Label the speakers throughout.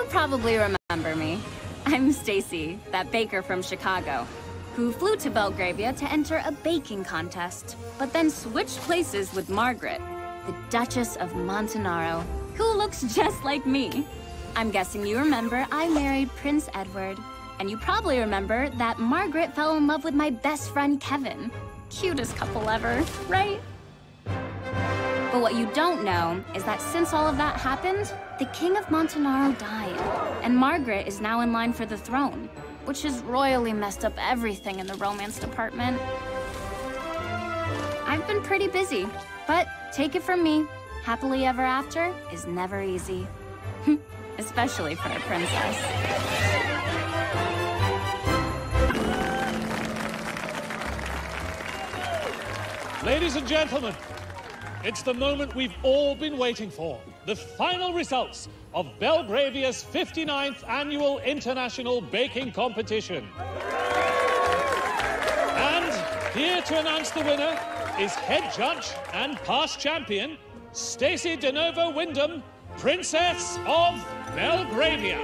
Speaker 1: probably remember me. I'm Stacy, that baker from Chicago, who flew to Belgravia to enter a baking contest, but then switched places with Margaret, the Duchess of Montanaro, who looks just like me. I'm guessing you remember I married Prince Edward, and you probably remember that Margaret fell in love with my best friend Kevin. Cutest couple ever, right? But what you don't know is that since all of that happened, the King of Montanaro died, and Margaret is now in line for the throne, which has royally messed up everything in the romance department. I've been pretty busy, but take it from me, happily ever after is never easy. Especially for a princess.
Speaker 2: Ladies and gentlemen, it's the moment we've all been waiting for. The final results of Belgravia's 59th Annual International Baking Competition. And here to announce the winner is head judge and past champion, Stacy De Novo Wyndham, Princess of Belgravia.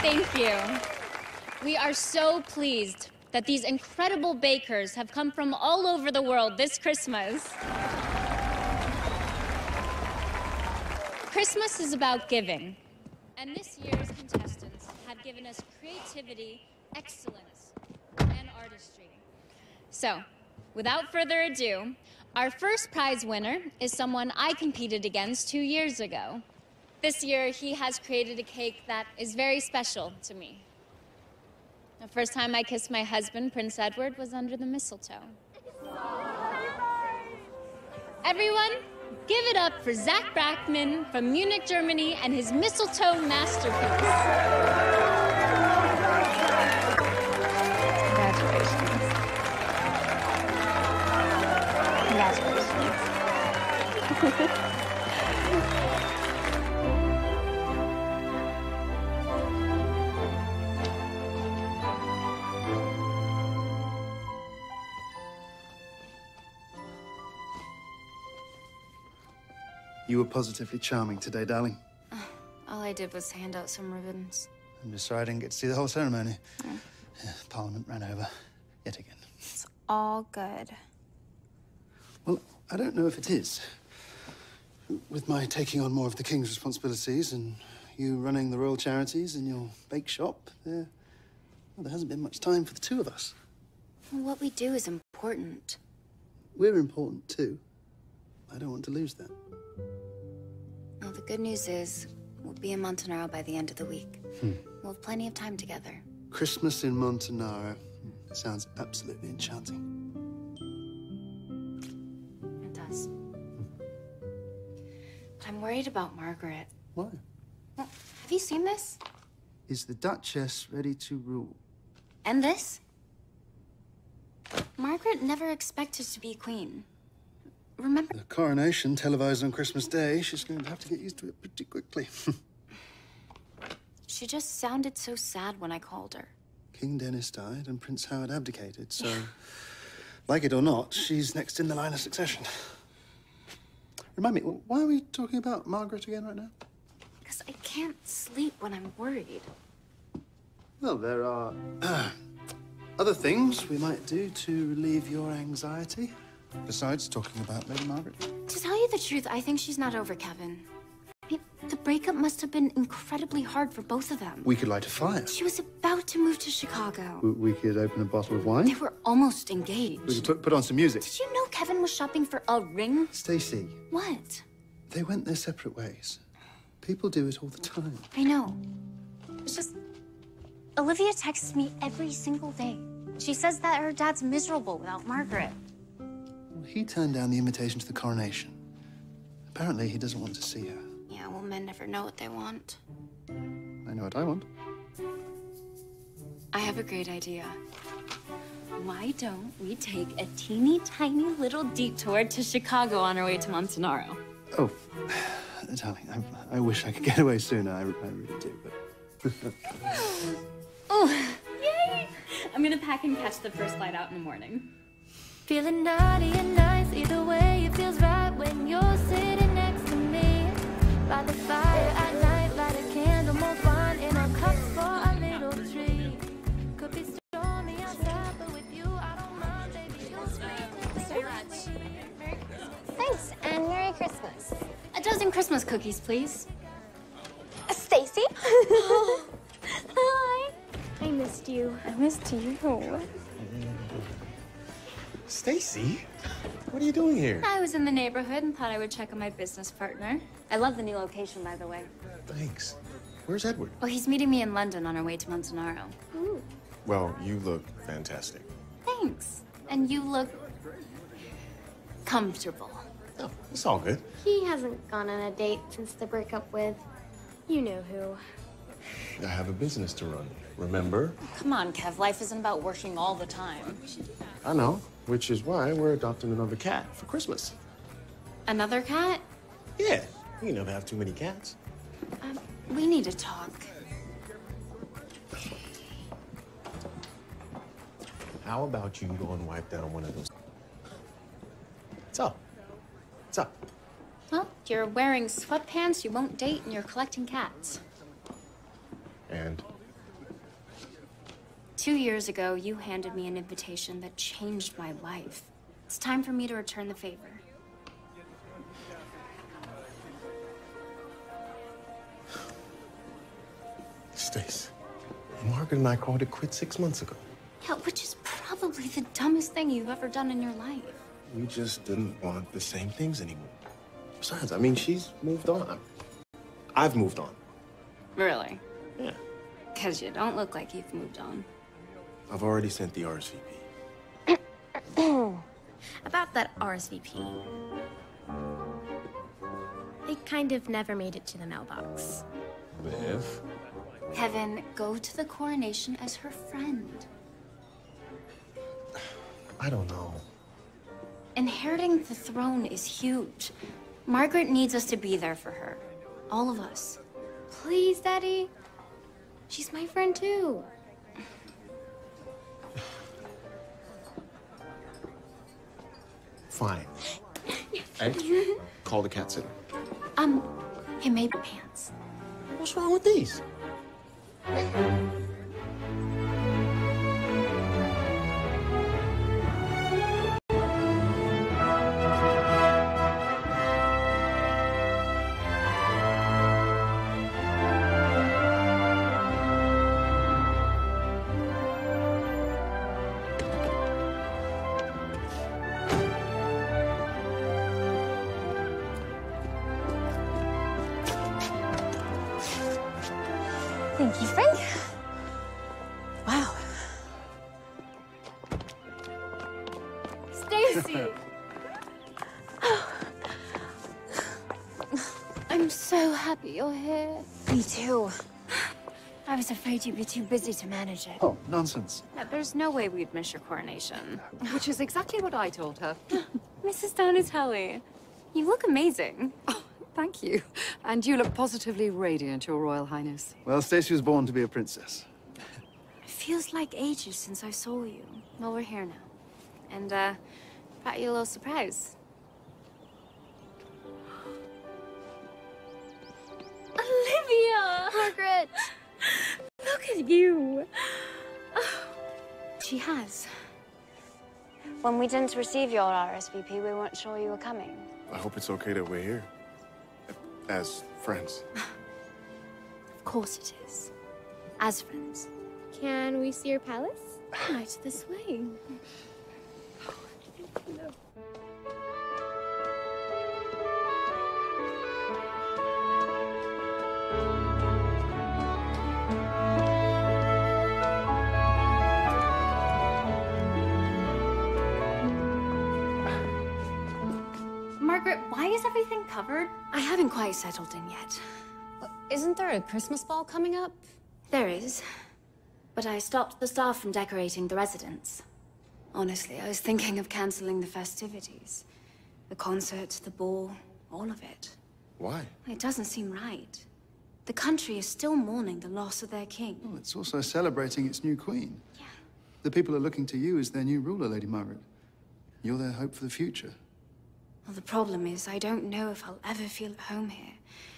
Speaker 1: Thank you. We are so pleased that these incredible bakers have come from all over the world this Christmas. Christmas is about giving, and this year's contestants have given us creativity, excellence, and artistry. So, without further ado, our first prize winner is someone I competed against 2 years ago. This year, he has created a cake that is very special to me. The first time I kissed my husband, Prince Edward, was under the mistletoe. Everyone, give it up for Zach Brackman from Munich, Germany, and his mistletoe masterpiece. Congratulations.
Speaker 3: You were positively charming today, darling.
Speaker 1: All I did was hand out some ribbons.
Speaker 3: I'm just sorry I didn't get to see the whole ceremony. Yeah, Parliament ran over yet again.
Speaker 1: It's all good.
Speaker 3: Well, I don't know if it is. With my taking on more of the King's responsibilities and you running the royal charities and your bake shop, there hasn't been much time for the two of us.
Speaker 1: Well, what we do is important.
Speaker 3: We're important too. I don't want to lose that.
Speaker 1: Well, the good news is we'll be in Montanaro by the end of the week. We'll have plenty of time together.
Speaker 3: Christmas in Montanaro. Sounds absolutely enchanting.
Speaker 1: It does. But I'm worried about Margaret.
Speaker 3: Why?
Speaker 1: Well, have you seen this?
Speaker 3: Is the Duchess ready to rule?
Speaker 1: And this? Margaret never expected to be queen. Remember?
Speaker 3: The coronation televised on Christmas Day. She's going to have to get used to it pretty quickly.
Speaker 1: She just sounded so sad when I called her.
Speaker 3: King Dennis died and Prince Howard abdicated, so like it or not, she's next in the line of succession. Remind me, why are we talking about Margaret again right now?
Speaker 1: Because I can't sleep when I'm worried.
Speaker 3: Well, there are other things we might do to relieve your anxiety. Besides talking about Lady Margaret.
Speaker 1: To tell you the truth, I think she's not over Kevin. I mean, the breakup must have been incredibly hard for both of them.
Speaker 3: We could light a fire.
Speaker 1: She was about to move to Chicago.
Speaker 3: We could open a bottle of wine.
Speaker 1: They were almost engaged.
Speaker 3: We could put on some music.
Speaker 1: Did you know Kevin was shopping for a ring?
Speaker 3: Stacy.
Speaker 1: What?
Speaker 3: They went their separate ways. People do it all the time.
Speaker 1: I know. It's just... Olivia texts me every single day. She says that her dad's miserable without Margaret.
Speaker 3: Well, he turned down the invitation to the coronation. Apparently, he doesn't want to see her.
Speaker 1: Yeah, well, men never know what they want.
Speaker 3: I know what I want.
Speaker 1: I have a great idea. Why don't we take a teeny tiny little detour to Chicago on our way to Montanaro?
Speaker 3: Oh, darling, I wish I could get away sooner. I really do, but...
Speaker 1: Oh, yay! I'm gonna pack and catch the first flight out in the morning.
Speaker 4: Feeling naughty and nice, either way it feels right when you're sitting next to me. By the fire at night, light a candle, more fun in our cups for a little treat. Could be stormy outside, but with you I don't mind, baby, you'll scream.
Speaker 1: So much. Merry Christmas.
Speaker 5: Thanks, and Merry Christmas.
Speaker 1: A dozen Christmas cookies, please.
Speaker 5: Stacy?
Speaker 4: Oh. Hi. I missed you.
Speaker 5: I missed you.
Speaker 6: Stacy, what are you doing here?
Speaker 1: I was in the neighborhood and thought I would check on my business partner. I love the new location, by the way.
Speaker 6: Thanks. Where's Edward?
Speaker 1: Well, he's meeting me in London on our way to Montanaro.
Speaker 5: Ooh.
Speaker 6: Well, you look fantastic.
Speaker 1: Thanks. And you look comfortable.
Speaker 6: Oh, it's all good.
Speaker 5: He hasn't gone on a date since the breakup with you know who.
Speaker 6: I have a business to run, remember?
Speaker 1: Come on, Kev. Life isn't about working all the time.
Speaker 6: I know, which is why we're adopting another cat for Christmas.
Speaker 1: Another cat?
Speaker 6: Yeah, you can never have too many cats.
Speaker 1: We need to talk.
Speaker 6: How about you go and wipe down one of those? What's up? What's up?
Speaker 1: Well, you're wearing sweatpants, you won't date, and you're collecting cats.
Speaker 6: And
Speaker 1: 2 years ago, you handed me an invitation that changed my life. It's time for me to return the favor.
Speaker 6: Stace, Margaret and I called it quits 6 months ago.
Speaker 1: Yeah, which is probably the dumbest thing you've ever done in your life.
Speaker 6: We just didn't want the same things anymore. Besides, I mean, she's moved on. I've moved on.
Speaker 1: Really?
Speaker 6: Yeah.
Speaker 1: Because you don't look like you've moved on.
Speaker 6: I've already sent the RSVP.
Speaker 4: About that RSVP. It kind of never made it to the mailbox.
Speaker 6: Liv?
Speaker 1: Kevin, go to the coronation as her friend.
Speaker 6: I don't know.
Speaker 1: Inheriting the throne is huge. Margaret needs us to be there for her. All of us.
Speaker 4: Please, Daddy. She's my friend, too.
Speaker 6: Fine. Hey, call the cat sitter.
Speaker 1: Hey, maybe pants.
Speaker 6: What's wrong with these?
Speaker 5: Thank you, Frank. Wow.
Speaker 1: Stacy! I'm so happy you're here.
Speaker 5: Me too.
Speaker 1: I was afraid you'd be too busy to manage it.
Speaker 3: Oh, nonsense.
Speaker 1: There's no way we'd miss your coronation.
Speaker 7: Which is exactly what I told her.
Speaker 1: Mrs. Donatelli, you look amazing.
Speaker 7: Thank you. And you look positively radiant, Your Royal Highness.
Speaker 3: Well, Stacy was born to be a princess.
Speaker 1: It feels like ages since I saw you. Well, we're here now. And, brought you a little surprise. Olivia!
Speaker 4: Margaret!
Speaker 1: Look at you! She has.
Speaker 5: When we didn't receive your RSVP, we weren't sure you were coming.
Speaker 6: I hope it's okay that we're here. As friends.
Speaker 1: Of course it is. As friends.
Speaker 4: Can we see your palace?
Speaker 1: Right this way. Margaret, why is everything covered? I haven't quite settled in yet.
Speaker 5: Isn't there a Christmas ball coming up?
Speaker 1: There is. But I stopped the staff from decorating the residence. Honestly, I was thinking of canceling the festivities. The concert, the ball, all of it.
Speaker 6: Why?
Speaker 1: It doesn't seem right. The country is still mourning the loss of their king.
Speaker 3: Well, it's also celebrating its new queen.
Speaker 1: Yeah.
Speaker 3: The people are looking to you as their new ruler, Lady Margaret. You're their hope for the future.
Speaker 5: Well, the problem is I don't know if I'll ever feel at home here.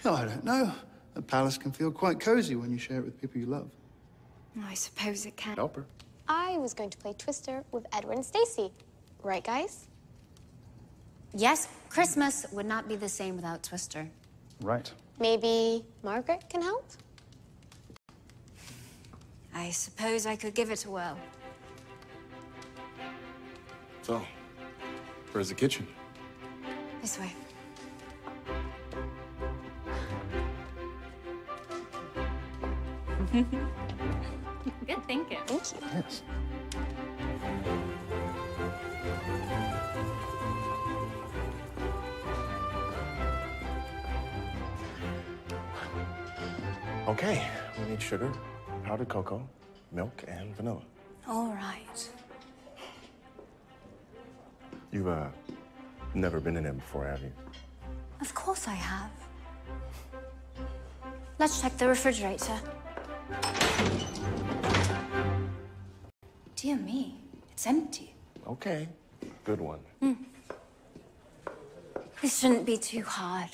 Speaker 3: No, I don't know. A palace can feel quite cozy when you share it with people you love.
Speaker 5: I suppose it can.
Speaker 6: Help her.
Speaker 8: I was going to play Twister with Edward and Stacy. Right, guys?
Speaker 1: Yes, Christmas would not be the same without Twister.
Speaker 9: Right.
Speaker 8: Maybe Margaret can help?
Speaker 5: I suppose I could give it a whirl.
Speaker 6: So, where's the kitchen?
Speaker 5: This way.
Speaker 1: Good thinking.
Speaker 8: Thank you.
Speaker 9: Yes.
Speaker 6: Okay, we need sugar, powdered cocoa, milk, and vanilla.
Speaker 5: All right.
Speaker 6: You've, never been in there before, have you?
Speaker 5: Of course I have. Let's check the refrigerator. Dear me, it's empty.
Speaker 6: Okay, good one.
Speaker 5: This shouldn't be too hard.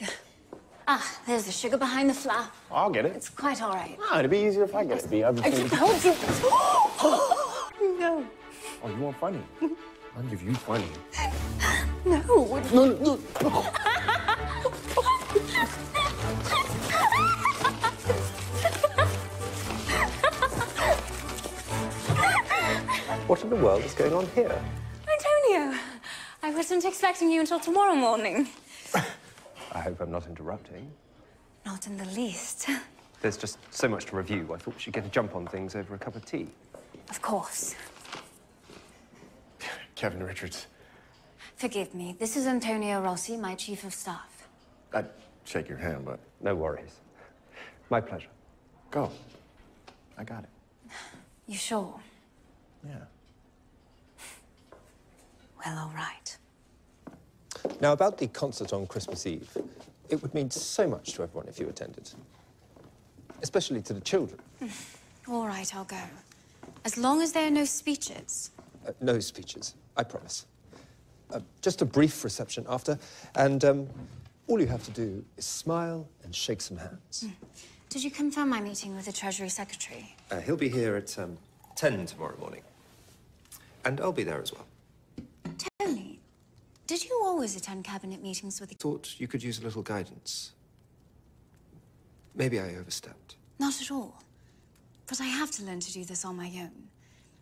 Speaker 5: Ah, there's the sugar behind the flour.
Speaker 6: I'll get it.
Speaker 5: It's quite all right.
Speaker 6: Ah, it'd be easier if I get it. Be
Speaker 5: I
Speaker 6: everything.
Speaker 5: can help you. No.
Speaker 6: Oh, you want funny? I'll give you funny.
Speaker 5: No.
Speaker 10: What in the world is going on here?
Speaker 5: Antonio, I wasn't expecting you until tomorrow morning.
Speaker 10: I hope I'm not interrupting.
Speaker 5: Not in the least.
Speaker 10: There's just so much to review. I thought we should get a jump on things over a cup of tea.
Speaker 5: Of course.
Speaker 6: Kevin Richards.
Speaker 5: Forgive me. This is Antonio Rossi, my chief of staff.
Speaker 6: I'd shake your hand, but
Speaker 10: No worries. My pleasure.
Speaker 6: go. I got it.
Speaker 5: You sure?
Speaker 6: Yeah.
Speaker 5: Well, all right.
Speaker 10: Now, about the concert on Christmas Eve, it would mean so much to everyone if you attended. Especially to the children.
Speaker 5: All right, I'll go. As long as there are no speeches.
Speaker 10: No speeches, I promise. Just a brief reception after, and all you have to do is smile and shake some hands.
Speaker 5: Did you confirm my meeting with the Treasury Secretary?
Speaker 10: He'll be here at 10 tomorrow morning. And I'll be there as well.
Speaker 5: Tony, did you always attend cabinet meetings with the...
Speaker 10: Thought you could use a little guidance. Maybe I overstepped.
Speaker 5: Not at all. But I have to learn to do this on my own.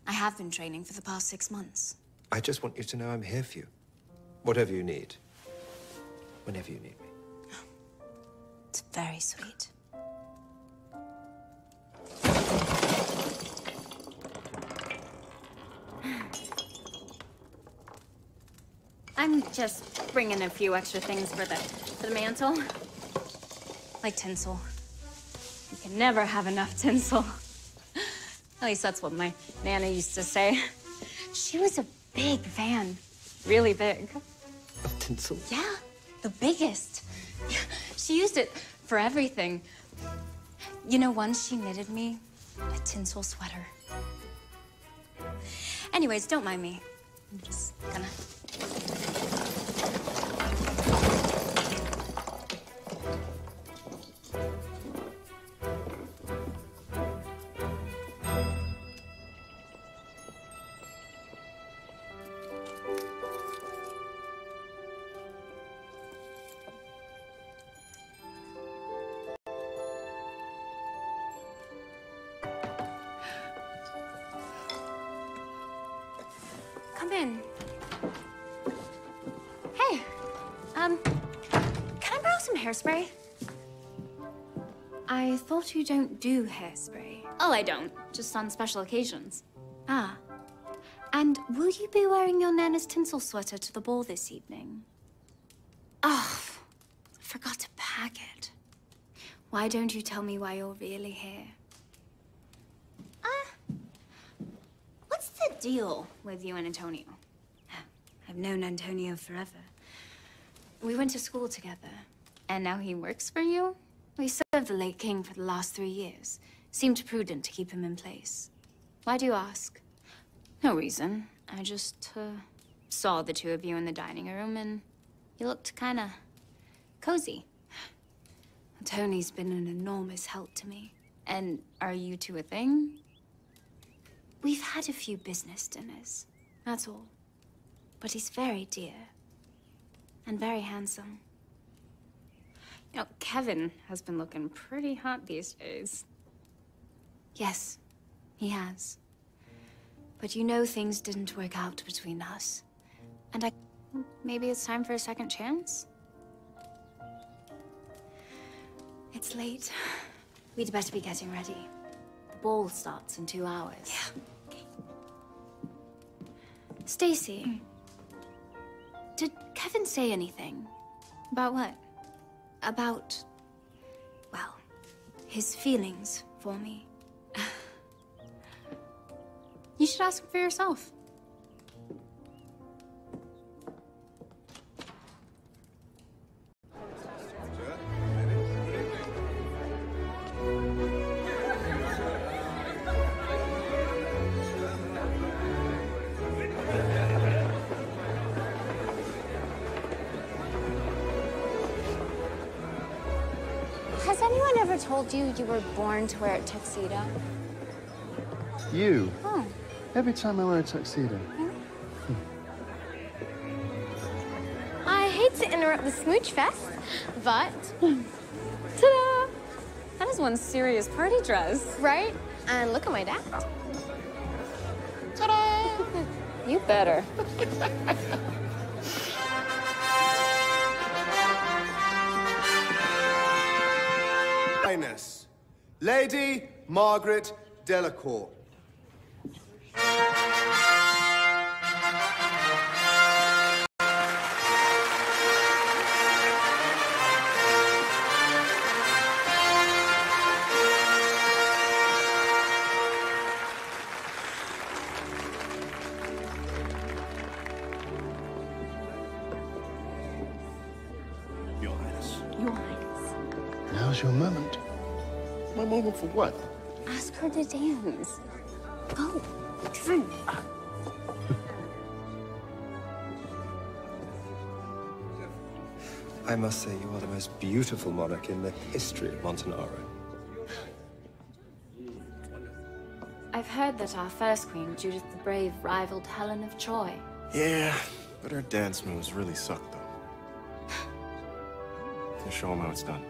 Speaker 5: I have been training for the past 6 months.
Speaker 10: I just want you to know I'm here for you. Whatever you need. Whenever you need me.
Speaker 5: It's very sweet.
Speaker 1: I'm just bringing a few extra things for the mantle. Like tinsel. You can never have enough tinsel. At least that's what my Nana used to say. She was a big fan. Really big.
Speaker 10: Of tinsel?
Speaker 1: Yeah, the biggest. She used it for everything. You know, once she knitted me a tinsel sweater. Anyways, don't mind me. I'm just gonna... Come in. Hey, can I borrow some hairspray? I thought you don't do hairspray. Oh, I don't. Just on special occasions. Ah. And will you be wearing your Nana's tinsel sweater to the ball this evening? Oh, I forgot to pack it. Why don't you tell me why you're really here? What's the deal with you and Antonio?
Speaker 5: I've known Antonio forever.
Speaker 1: We went to school together, and now he works for you?
Speaker 5: We served the late king for the last 3 years. Seemed prudent to keep him in place.
Speaker 1: Why do you ask?
Speaker 5: No reason. I just,
Speaker 1: saw the two of you in the dining room, and you looked kinda cozy. Tony's been an enormous help to me. And are you two a thing? We've had a few business dinners, that's all. But he's very dear. And very handsome. You know, Kevin has been looking pretty hot these days. Yes, he has. But you know things didn't work out between us. And maybe it's time for a second chance? It's late. We'd better be getting ready. The ball starts in 2 hours. Yeah. Okay. Stacy, did Kevin say anything? About what? About, well, his feelings for me. You should ask him for yourself.
Speaker 8: Has anyone ever told you you were born to wear a tuxedo?
Speaker 3: You?
Speaker 8: Oh.
Speaker 3: Every time I wear a tuxedo.
Speaker 8: I hate to interrupt the smooch fest, but ta-da!
Speaker 1: That is one serious party dress.
Speaker 8: Right? And look at my dad.
Speaker 1: Ta-da! You better.
Speaker 6: Highness, Lady Margaret Delacour.
Speaker 3: Your Highness.
Speaker 1: Your Highness.
Speaker 3: Now's your moment. My moment for what?
Speaker 1: Ask her to dance. Go. Come on.
Speaker 10: I must say, you are the most beautiful monarch in the history of Montenaro.
Speaker 1: I've heard that our first queen, Judith the Brave, rivaled Helen of Troy.
Speaker 6: Yeah, but her dance moves really suck, though. Just show him how it's done.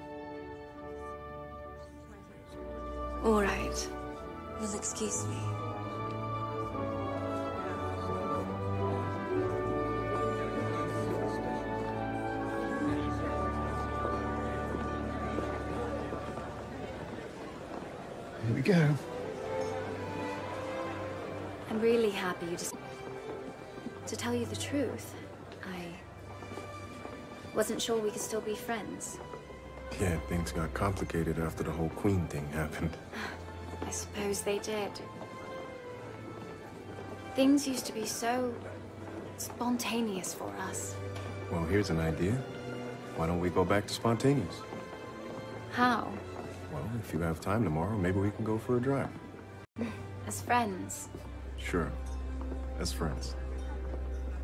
Speaker 5: All right. You'll excuse me.
Speaker 3: Here we go.
Speaker 1: I'm really happy you just... To tell you the truth, I wasn't sure we could still be friends.
Speaker 6: Yeah, things got complicated after the whole Queen thing happened.
Speaker 1: I suppose they did. Things used to be so spontaneous for us.
Speaker 6: Well, here's an idea. Why don't we go back to spontaneous?
Speaker 1: How?
Speaker 6: Well, if you have time tomorrow, maybe we can go for a drive.
Speaker 1: As friends.
Speaker 6: Sure. As friends.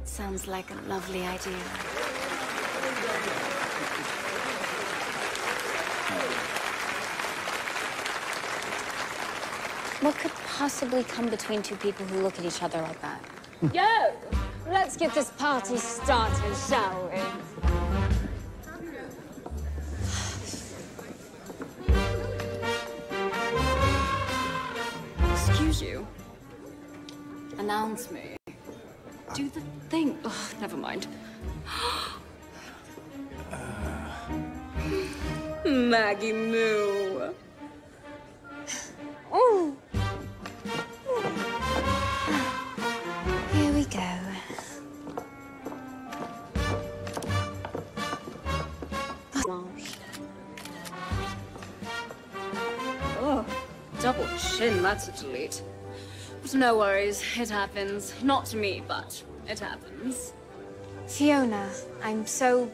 Speaker 1: Sounds like a lovely idea.
Speaker 8: What could possibly come between two people who look at each other like that?
Speaker 9: Yo! Let's get this party started, shall we?
Speaker 1: Excuse you. Announce me. Do the thing. Oh, never mind. Maggie Moo.
Speaker 8: Oh! Here we go.
Speaker 1: Oh, double chin, that's a delete. But no worries, it happens. Not to me, but it happens.
Speaker 8: Fiona, I'm so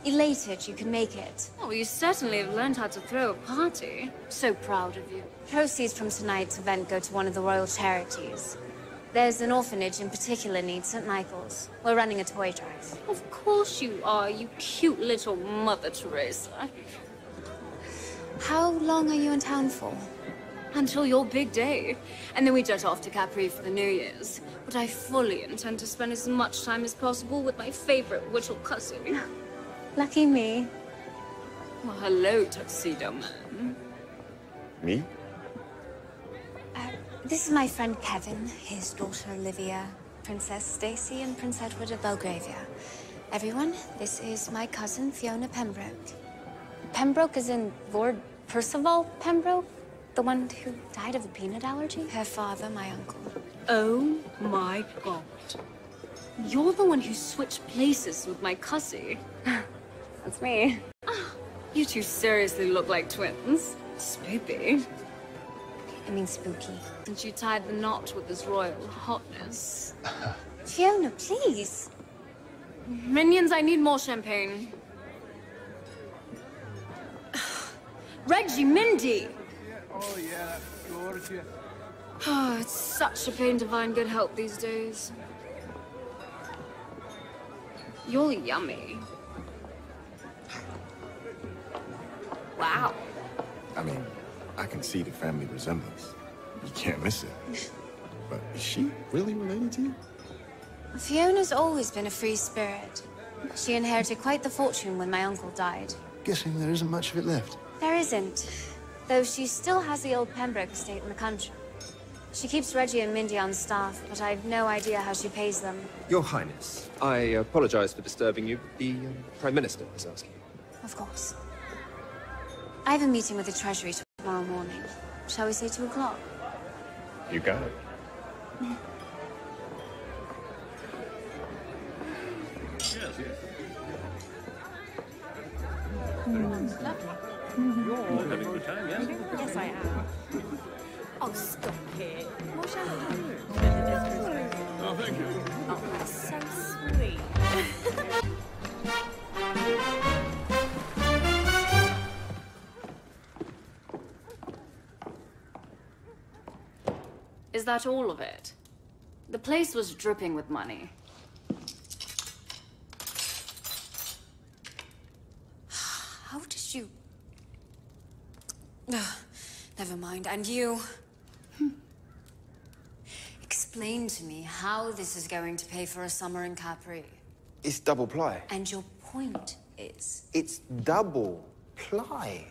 Speaker 8: elated you can make it.
Speaker 1: Oh, you certainly have learned how to throw a party. So proud of you.
Speaker 8: Proceeds from tonight's event go to one of the royal charities. There's an orphanage in particular needs St. Michael's. We're running a toy drive.
Speaker 1: Of course you are, you cute little Mother Teresa.
Speaker 5: How long are you in town for?
Speaker 1: Until your big day. And then we jet off to Capri for the New Year's. But I fully intend to spend as much time as possible with my favorite little cousin.
Speaker 8: Lucky me.
Speaker 1: Well, hello, Tuxedo Man.
Speaker 6: Me?
Speaker 8: This is my friend Kevin, his daughter Olivia, Princess Stacy, and Prince Edward of Belgravia. Everyone, this is my cousin Fiona Pembroke. Pembroke is in Lord Percival Pembroke? The one who died of a peanut allergy? Her father, my uncle.
Speaker 1: Oh my god. You're the one who switched places with my cousin.
Speaker 8: That's me.
Speaker 1: You two seriously look like twins. Spoopy.
Speaker 8: I mean spooky.
Speaker 1: And you tied the knot with his royal hotness.
Speaker 8: Fiona, please.
Speaker 1: Minions, I need more champagne. Reggie, Mindy!
Speaker 11: Oh, yeah, that's gorgeous.
Speaker 1: Oh, it's such a pain to find good help these days. You're yummy. Wow.
Speaker 6: I mean, I can see the family resemblance. You can't miss it. But is she really related to you?
Speaker 8: Fiona's always been a free spirit. She inherited quite the fortune when my uncle died.
Speaker 3: Guessing there isn't much of it left.
Speaker 8: There isn't, though she still has the old Pembroke estate in the country. She keeps Reggie and Mindy on staff, but I've no idea how she pays them.
Speaker 10: Your Highness, I apologize for disturbing you. The Prime Minister is asking.
Speaker 8: Of course. I have a meeting with the Treasury tomorrow morning. Shall we say 2 o'clock?
Speaker 6: You got it.
Speaker 9: You're all having a good time, yes? Yes, I am. Oh, stop it. What shall I do?
Speaker 6: Oh, thank you.
Speaker 9: Oh, that's so sweet.
Speaker 1: Is that all of it? The place was dripping with money.
Speaker 5: How did you... Never mind. And you? Explain to me how this is going to pay for a summer in Capri.
Speaker 6: It's double ply.
Speaker 5: And your point is?
Speaker 6: It's double ply.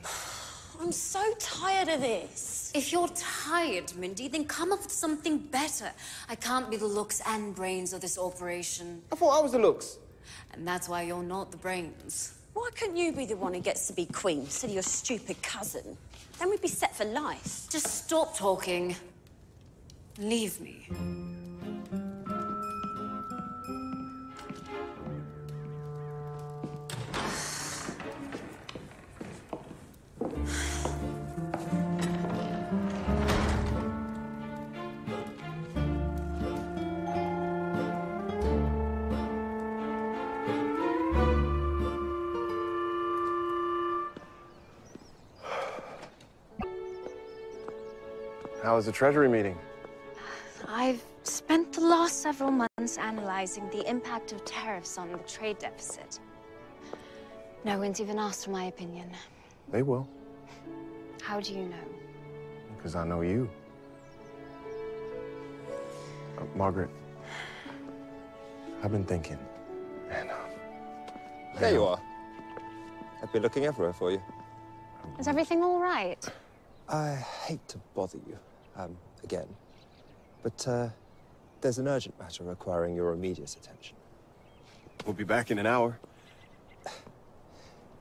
Speaker 5: I'm so tired of this. If you're tired, Mindy, then come up with something better. I can't be the looks and brains of this operation.
Speaker 6: I thought I was the looks.
Speaker 5: And that's why you're not the brains.
Speaker 12: Why couldn't you be the one who gets to be queen instead of your stupid cousin? Then we'd be set for life.
Speaker 5: Just stop talking. Leave me.
Speaker 6: How was the Treasury meeting?
Speaker 8: I've spent the last several months analyzing the impact of tariffs on the trade deficit. No one's even asked for my opinion.
Speaker 6: They will.
Speaker 8: How do you know?
Speaker 6: Because I know you. Margaret, I've been thinking, and
Speaker 10: There you are. I've been looking everywhere for you.
Speaker 8: Is everything all right?
Speaker 10: I hate to bother you, again, but there's an urgent matter requiring your immediate attention.
Speaker 6: We'll be back in an hour.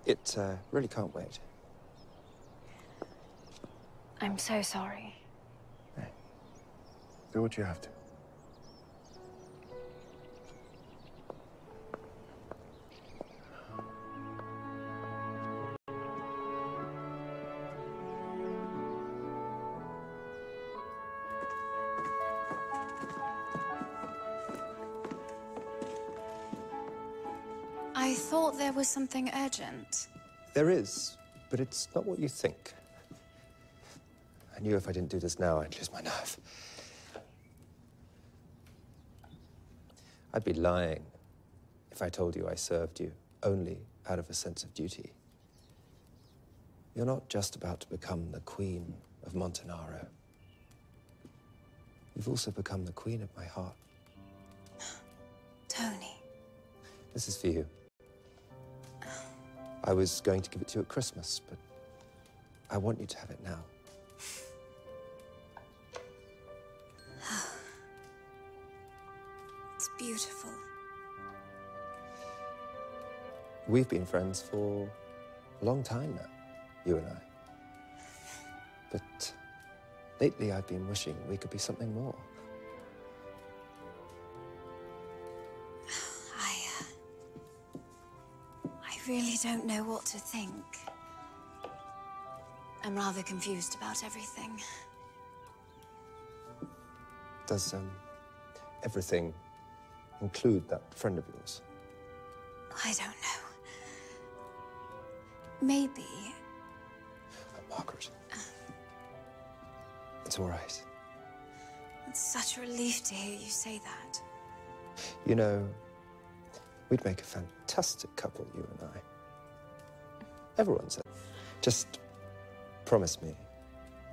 Speaker 10: It really can't wait.
Speaker 8: I'm so sorry.
Speaker 6: Hey, do what you have to.
Speaker 5: I thought there was something urgent.
Speaker 10: There is, but it's not what you think. I knew if I didn't do this now, I'd lose my nerve. I'd be lying if I told you I served you only out of a sense of duty. You're not just about to become the Queen of Montanaro. You've also become the Queen of my heart.
Speaker 8: Tony.
Speaker 10: This is for you. I was going to give it to you at Christmas, but I want you to have it now.
Speaker 8: It's beautiful.
Speaker 10: We've been friends for a long time now, you and I. But lately I've been wishing we could be something more.
Speaker 8: I really don't know what to think. I'm rather confused about everything.
Speaker 10: Does everything include that friend of yours?
Speaker 8: I don't know. Maybe.
Speaker 10: Margaret. It's all right.
Speaker 8: It's such a relief to hear you say that.
Speaker 10: You know, we'd make a fantastic couple, you and I. Everyone said. Just promise me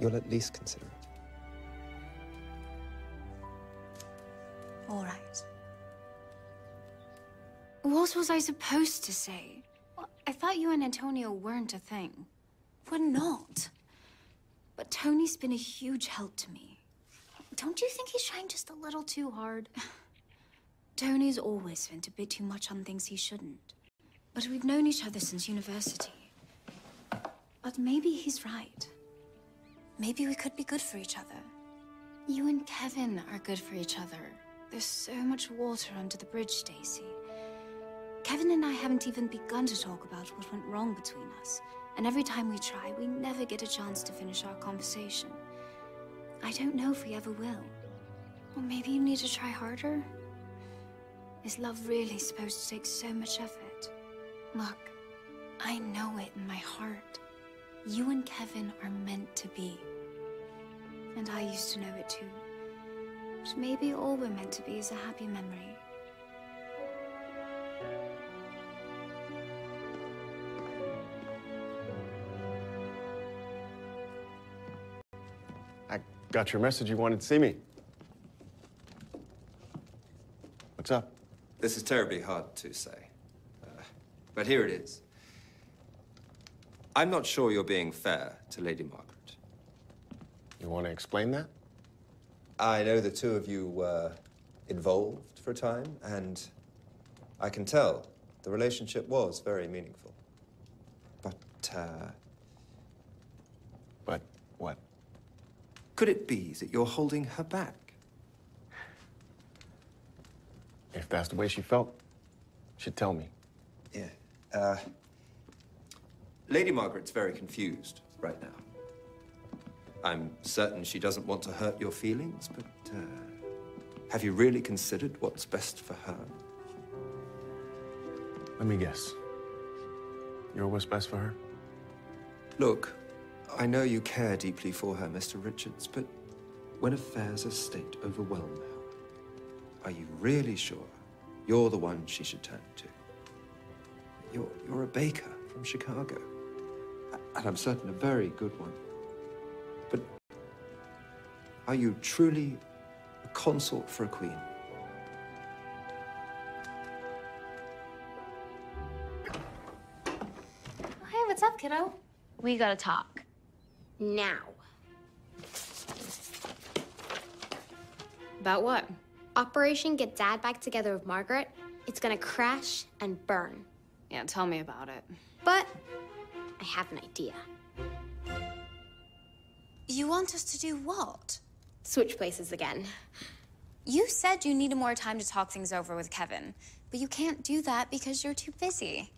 Speaker 10: you'll at least consider it.
Speaker 8: All right.
Speaker 1: What was I supposed to say? I thought you and Antonio weren't a thing.
Speaker 8: We're not.
Speaker 1: But Tony's been a huge help to me. Don't you think he's trying just a little too hard? Tony's always spent a bit too much on things he shouldn't. But we've known each other since university. But maybe he's right.
Speaker 8: Maybe we could be good for each other.
Speaker 1: You and Kevin are good for each other. There's so much water under the bridge, Stacy. Kevin and I haven't even begun to talk about what went wrong between us. And every time we try, we never get a chance to finish our conversation. I don't know if we ever will. Or maybe you need to try harder? Is love really supposed to take so much effort? Look, I know it in my heart. You and Kevin are meant to be. And I used to know it too. But maybe all we're meant to be is a happy memory.
Speaker 6: I got your message. You wanted to see me. What's up?
Speaker 10: This is terribly hard to say. But here it is. I'm not sure you're being fair to Lady Margaret.
Speaker 6: You want to explain that?
Speaker 10: I know the two of you were involved for a time, and I can tell the relationship was very meaningful. But
Speaker 6: what?
Speaker 10: Could it be that you're holding her back?
Speaker 6: If that's the way she felt, she'd tell me.
Speaker 10: Yeah. Lady Margaret's very confused right now. I'm certain she doesn't want to hurt your feelings, but have you really considered what's best for her?
Speaker 6: Let me guess. You're what's best for her?
Speaker 10: Look, I know you care deeply for her, Mr. Richards, but when affairs of state overwhelm her, are you really sure you're the one she should turn to? You're a baker from Chicago, and I'm certain a very good one. But are you truly a consort for a queen?
Speaker 13: Hey, what's up, kiddo? We gotta talk. Now.
Speaker 1: About what?
Speaker 13: Operation Get Dad Back Together with Margaret. It's gonna crash and burn.
Speaker 1: Yeah, tell me about it.
Speaker 13: But I have an idea.
Speaker 8: You want us to do what?
Speaker 13: Switch places again.
Speaker 8: You said you needed more time to talk things over with Kevin, but you can't do that because you're too busy.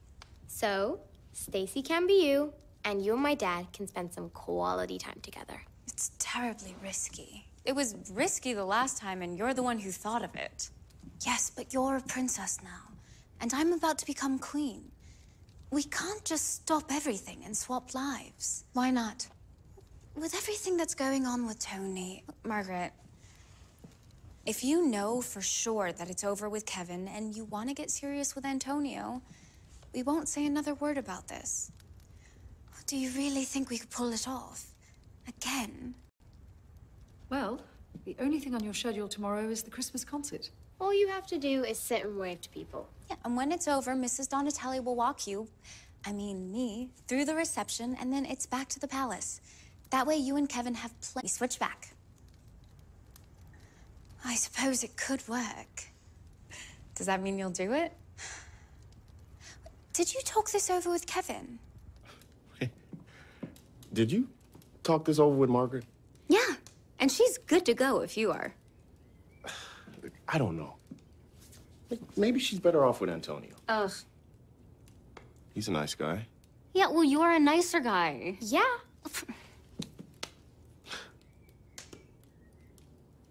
Speaker 13: So, Stacy can be you, and you and my dad can spend some quality time together.
Speaker 8: It's terribly risky. It was risky the last time, and you're the one who thought of it. Yes, but you're a princess now, and I'm about to become queen. We can't just stop everything and swap lives. Why not? With everything that's going on with Tony, Margaret, If you know for sure that it's over with Kevin and you want to get serious with Antonio, we won't say another word about this. Do you really think we could pull it off? Again?
Speaker 7: Well, the only thing on your schedule tomorrow is the Christmas concert.
Speaker 13: All you have to do is sit and wave to people.
Speaker 8: Yeah, and when it's over, Mrs. Donatelli will walk you, I mean me, through the reception, and then it's back to the palace. That way you and Kevin have plenty. We switch back. I suppose it could work. Does that mean you'll do it? Did you talk this over with Kevin?
Speaker 6: Did you talk this over with Margaret?
Speaker 5: Yeah, and she's good to go if you are.
Speaker 6: I don't know. Maybe she's better off with Antonio.
Speaker 5: Ugh.
Speaker 6: He's a nice guy.
Speaker 5: Yeah, well, you're a nicer guy.
Speaker 13: Yeah.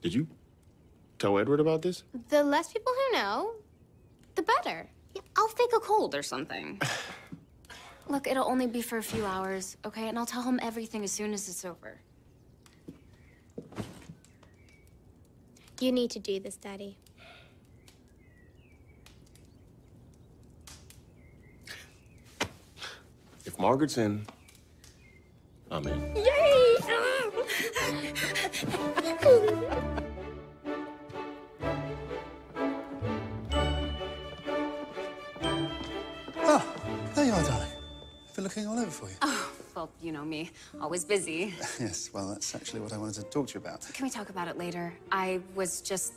Speaker 6: Did you tell Edward about this?
Speaker 13: The less people who know, the better.
Speaker 5: Yeah, I'll fake a cold or something. Look, it'll only be for a few hours, okay? And I'll tell him everything as soon as it's over.
Speaker 13: You need to do this, Daddy.
Speaker 6: If Margaret's in, I'm in.
Speaker 13: Yay!
Speaker 3: Oh, there you are, darling. I've been looking all over for you.
Speaker 5: Oh, well, you know me. Always busy.
Speaker 3: Yes, well, that's actually what I wanted to talk to you about.
Speaker 5: Can we talk about it later? I was just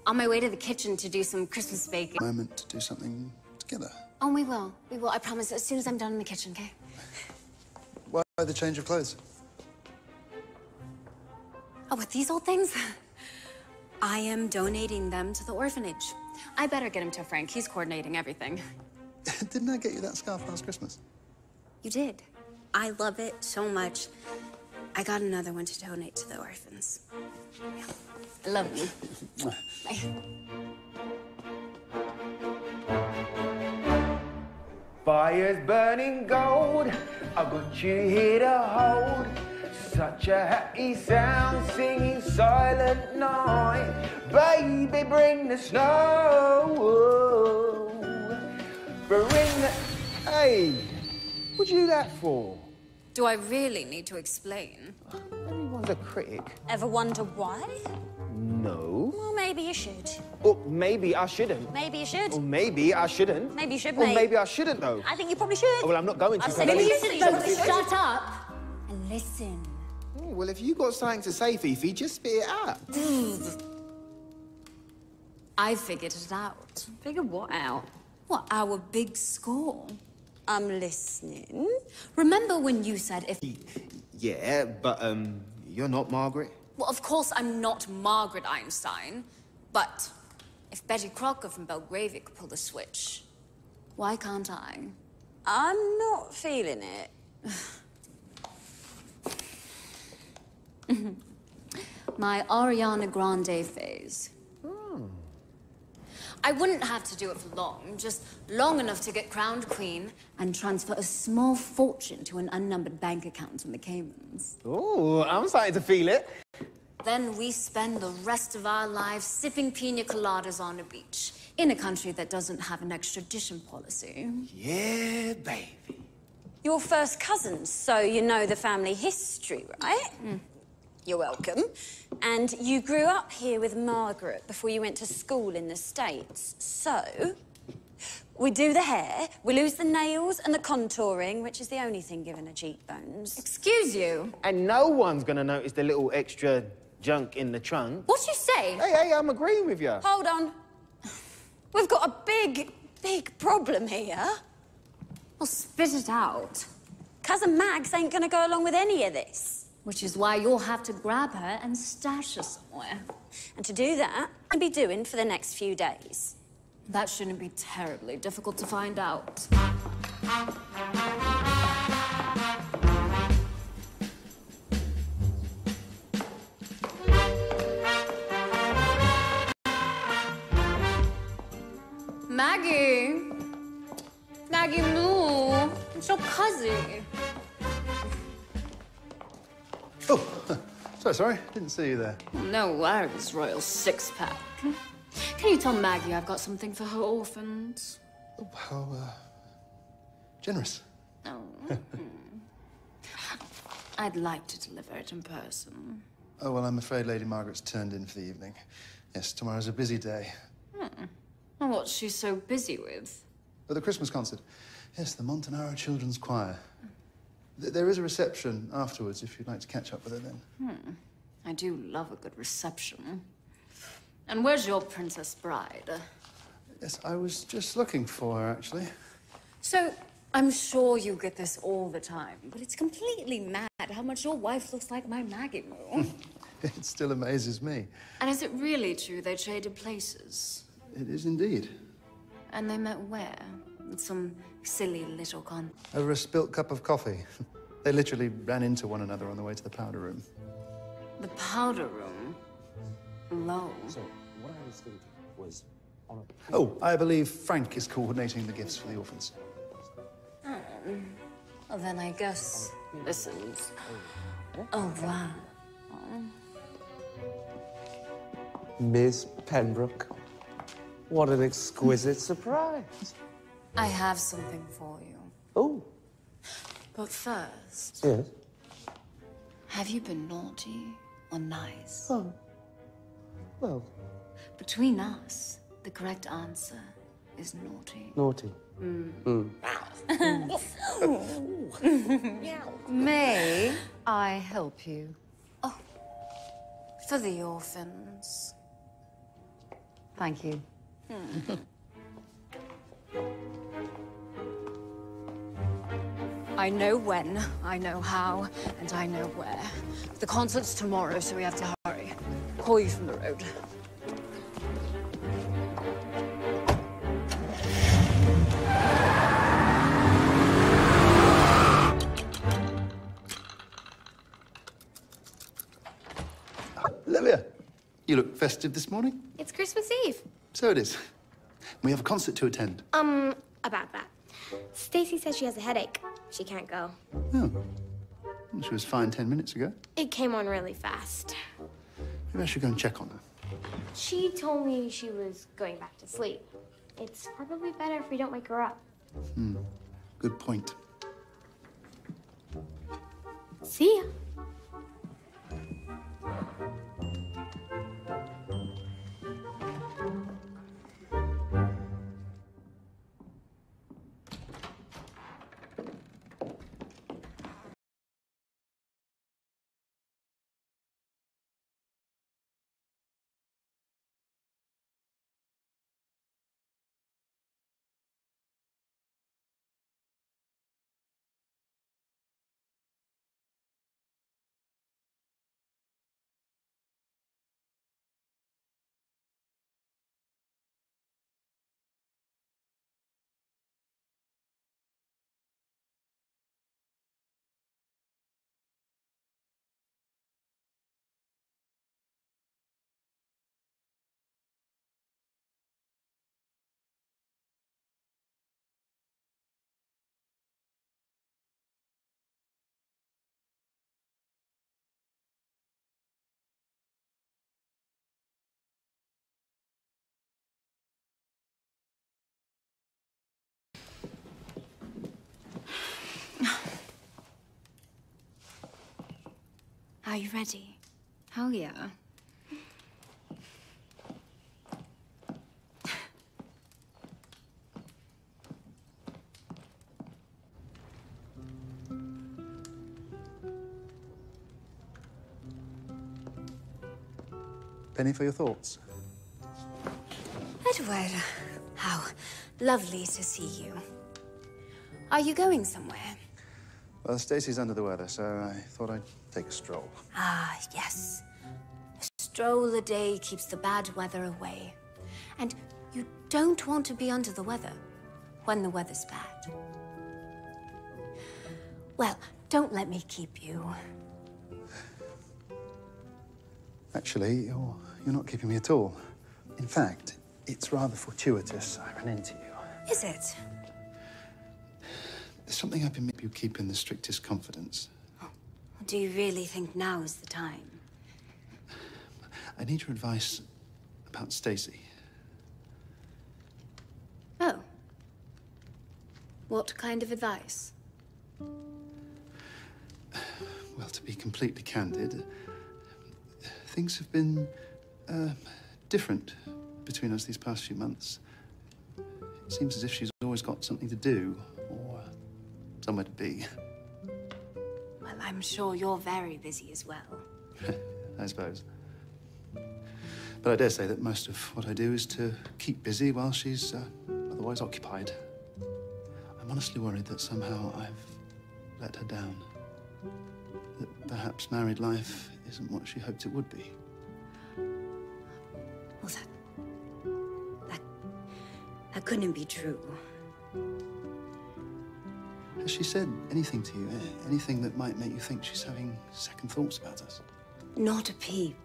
Speaker 5: on my way to the kitchen to do some Christmas baking.
Speaker 3: Moment to do something together.
Speaker 5: Oh, we will. We will. I promise. As soon as I'm done in the kitchen, okay?
Speaker 3: Why the change of clothes?
Speaker 5: Oh, with these old things? I am donating them to the orphanage. I better get him to Frank. He's coordinating everything.
Speaker 3: Didn't I get you that scarf last Christmas?
Speaker 5: You did. I love it so much. I got another one to donate to the orphans. Yeah. I love you. Bye.
Speaker 11: Fire's burning gold, I've got you here to hold. Such a happy sound, singing silent night. Baby, bring the snow. Bring the... Hey, what'd you do that for?
Speaker 5: Do I really need to explain?
Speaker 11: Everyone's a critic.
Speaker 12: Ever wonder why?
Speaker 11: No.
Speaker 12: Well, maybe you should.
Speaker 11: Or maybe I shouldn't.
Speaker 12: Maybe you should.
Speaker 11: Or maybe I shouldn't.
Speaker 12: Maybe you should,
Speaker 11: Or
Speaker 12: mate.
Speaker 11: maybe I shouldn't, though.
Speaker 12: I think you probably should.
Speaker 11: Oh, well, I'm not going to.
Speaker 12: I've
Speaker 11: so I
Speaker 12: said
Speaker 11: don't
Speaker 12: you
Speaker 11: need-
Speaker 12: should both
Speaker 5: Shut up and listen.
Speaker 6: Oh, well, if you got something to say, Fifi, just spit it out.
Speaker 5: I figured it out.
Speaker 12: Figure what out?
Speaker 5: What, our big score?
Speaker 12: I'm listening.
Speaker 5: Remember when you said if...
Speaker 6: Yeah, but, you're not Margaret.
Speaker 5: Well, of course I'm not Margaret Einstein, but if Betty Crocker from Belgravia could pull the switch, why can't I?
Speaker 12: I'm not feeling it.
Speaker 5: My Ariana Grande phase. I wouldn't have to do it for long, just long enough to get crowned queen and transfer a small fortune to an unnumbered bank account in the Caymans.
Speaker 11: Oh, I'm starting to feel it.
Speaker 5: Then we spend the rest of our lives sipping pina coladas on a beach in a country that doesn't have an extradition policy.
Speaker 11: Yeah, baby.
Speaker 12: You're first cousins, so you know the family history, right? You're welcome. And you grew up here with Margaret before you went to school in the States. So, we do the hair, we lose the nails and the contouring, which is the only thing giving her cheekbones.
Speaker 5: Excuse you?
Speaker 11: And no one's gonna notice the little extra junk in the trunk.
Speaker 5: What'd you say?
Speaker 11: Hey, I'm agreeing with you.
Speaker 12: Hold on. We've got a big problem here.
Speaker 5: Well, spit it out.
Speaker 12: Cousin Mags ain't gonna go along with any of this.
Speaker 5: Which is why you'll have to grab her and stash her somewhere.
Speaker 12: And to do that, I'll be doing for the next few days.
Speaker 5: That shouldn't be terribly difficult to find out. Maggie! Maggie Moo! It's your cousin.
Speaker 3: Oh, So sorry, didn't see you there.
Speaker 1: No worries, Royal Six-Pack. Can you tell Maggie I've got something for her orphans?
Speaker 3: Oh, how, generous.
Speaker 1: Oh. I'd like to deliver it in person.
Speaker 3: Oh, well, I'm afraid Lady Margaret's turned in for the evening. Yes, tomorrow's a busy day.
Speaker 1: Well, what's she so busy with?
Speaker 3: Oh, the Christmas concert. Yes, the Montanaro Children's Choir. There is a reception afterwards, if you'd like to catch up with her then.
Speaker 1: I do love a good reception. And where's your Princess Bride?
Speaker 3: Yes, I was just looking for her, actually.
Speaker 1: So, I'm sure you get this all the time, but it's completely mad how much your wife looks like my Maggie Moo.
Speaker 3: It still amazes me.
Speaker 1: And is it really true they traded places?
Speaker 3: It is indeed.
Speaker 1: And they met where? At some silly little con...
Speaker 3: Over a spilt cup of coffee. They literally ran into one another on the way to the powder room.
Speaker 1: The powder room? Low.
Speaker 14: So, what I was thinking was...
Speaker 3: Oh, I believe Frank is coordinating the gifts for the orphans.
Speaker 1: Well, then I guess this is... Oh, wow.
Speaker 14: Miss Pembroke, what an exquisite surprise.
Speaker 1: I have something for you.
Speaker 14: Oh.
Speaker 1: But first...
Speaker 14: Yes?
Speaker 1: Have you been naughty or nice?
Speaker 14: Oh. Well...
Speaker 1: Between us, the correct answer is naughty.
Speaker 14: Naughty.
Speaker 7: May I help you?
Speaker 1: Oh, for the orphans.
Speaker 7: Thank you.
Speaker 1: I know when, I know how, and I know where. The concert's tomorrow, so we have to hurry. Call you from the road.
Speaker 3: Lilia, you look festive this morning.
Speaker 13: It's Christmas Eve.
Speaker 3: So it is. We have a concert to attend.
Speaker 13: About that. Stacy says she has a headache. She can't go.
Speaker 3: Oh. Well, she was fine 10 minutes ago.
Speaker 13: It came on really fast.
Speaker 3: Maybe I should go and check on her.
Speaker 13: She told me she was going back to sleep. It's probably better if we don't wake her up.
Speaker 3: Good point.
Speaker 13: See ya. Are you ready?
Speaker 1: Hell yeah.
Speaker 3: Penny for your thoughts.
Speaker 5: Edward, how lovely to see you. Are you going somewhere?
Speaker 3: Well, Stacy's under the weather, so I thought I'd take a stroll.
Speaker 5: Ah, yes. A stroll a day keeps the bad weather away. And you don't want to be under the weather when the weather's bad. Well, don't let me keep you.
Speaker 3: Actually, you're not keeping me at all. In fact, it's rather fortuitous I ran into you.
Speaker 5: Is it?
Speaker 3: There's something I've been making you keep in the strictest confidence.
Speaker 5: Do you really think now is the time?
Speaker 3: I need your advice about Stacy.
Speaker 1: Oh. What kind of advice?
Speaker 3: Well, to be completely candid, things have been different between us these past few months. It seems as if she's always got something to do or somewhere to be.
Speaker 1: Well, I'm sure you're very busy as well.
Speaker 3: I suppose. But I dare say that most of what I do is to keep busy while she's otherwise occupied. I'm honestly worried that somehow I've let her down. That perhaps married life isn't what she hoped it would be.
Speaker 5: Well, that couldn't be true.
Speaker 3: Has she said anything to you? Anything that might make you think she's having second thoughts about us?
Speaker 5: Not a peep.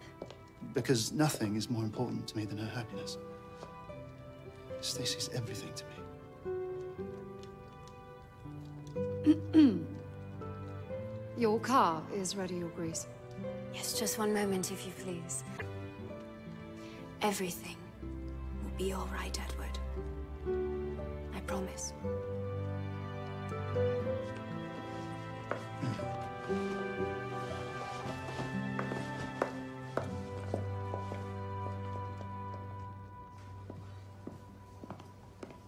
Speaker 3: Because nothing is more important to me than her happiness. Stacy's everything to me.
Speaker 7: Your car is ready, Your Grace.
Speaker 5: Yes, just one moment, if you please. Everything will be all right, Edward. I promise.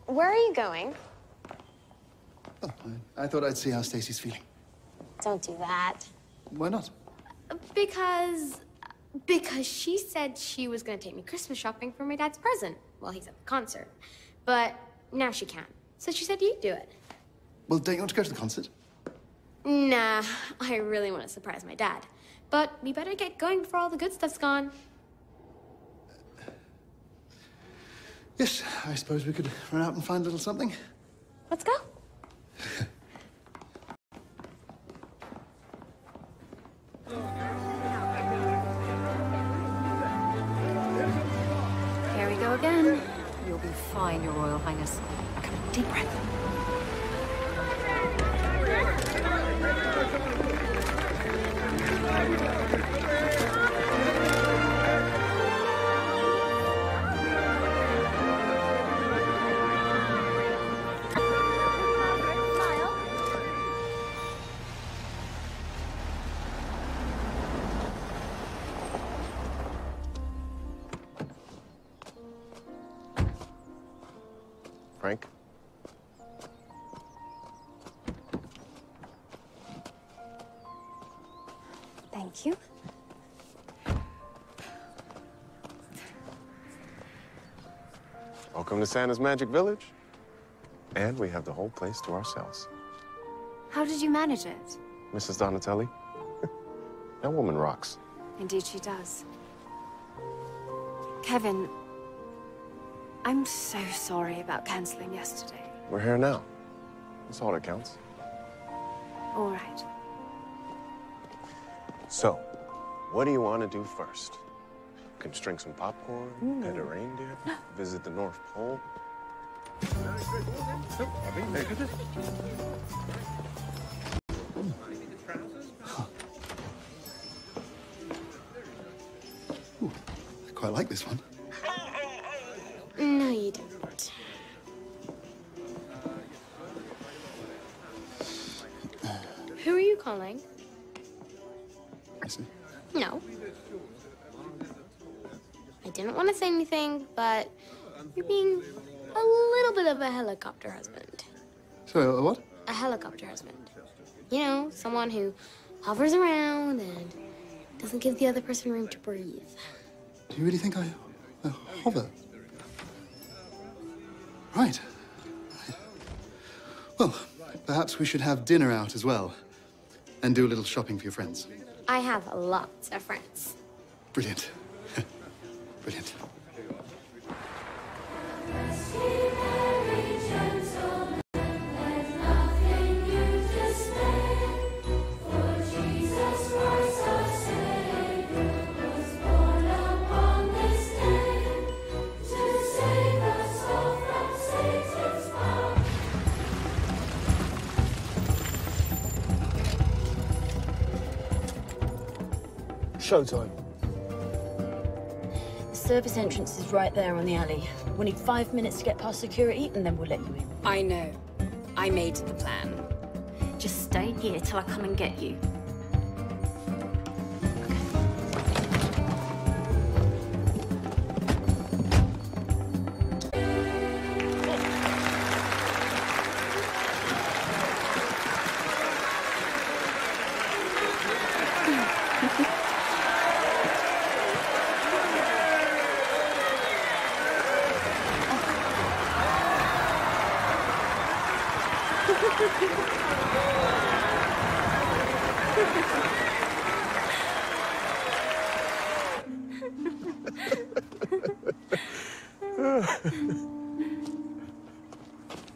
Speaker 13: Where are you going?
Speaker 3: Oh, I thought I'd see how Stacy's feeling.
Speaker 13: Don't do that.
Speaker 3: Why not?
Speaker 13: Because she said she was gonna take me Christmas shopping for my dad's present while he's at the concert. But now she can't. So she said you'd do it.
Speaker 3: Well, don't you want to go to the concert?
Speaker 13: Nah, I really want to surprise my dad. But we better get going before all the good stuff's gone.
Speaker 3: Yes, I suppose we could run out and find a little something.
Speaker 13: Let's go.
Speaker 1: Here we go again.
Speaker 7: You'll be fine, Your Royal Highness. Come on, deep breath.
Speaker 6: Frank?
Speaker 5: Thank you.
Speaker 6: Welcome to Santa's Magic Village. And we have the whole place to ourselves.
Speaker 1: How did you manage it?
Speaker 6: Mrs. Donatelli? That woman rocks.
Speaker 1: Indeed she does. Kevin, I'm so sorry about canceling yesterday.
Speaker 6: We're here now. That's all that counts.
Speaker 1: All right.
Speaker 6: So, what do you want to do first? Can string some popcorn, pet a reindeer, visit the North Pole?
Speaker 3: Ooh, I quite like this one.
Speaker 13: No, you don't. Who are you calling?
Speaker 3: I see.
Speaker 13: No. I didn't want to say anything, but you're being a little bit of a helicopter husband.
Speaker 3: Sorry, a what?
Speaker 13: A helicopter husband. You know, someone who hovers around and doesn't give the other person room to breathe.
Speaker 3: Do you really think I hover? Right. Well, perhaps we should have dinner out as well. And do a little shopping for your friends.
Speaker 13: I have lots of friends.
Speaker 3: Brilliant. Brilliant.
Speaker 14: Showtime.
Speaker 12: service entrance is right there on the alley. We need 5 minutes to get past security, and then we'll let you in.
Speaker 1: I know. I made the plan. Just stay here till I come and get you.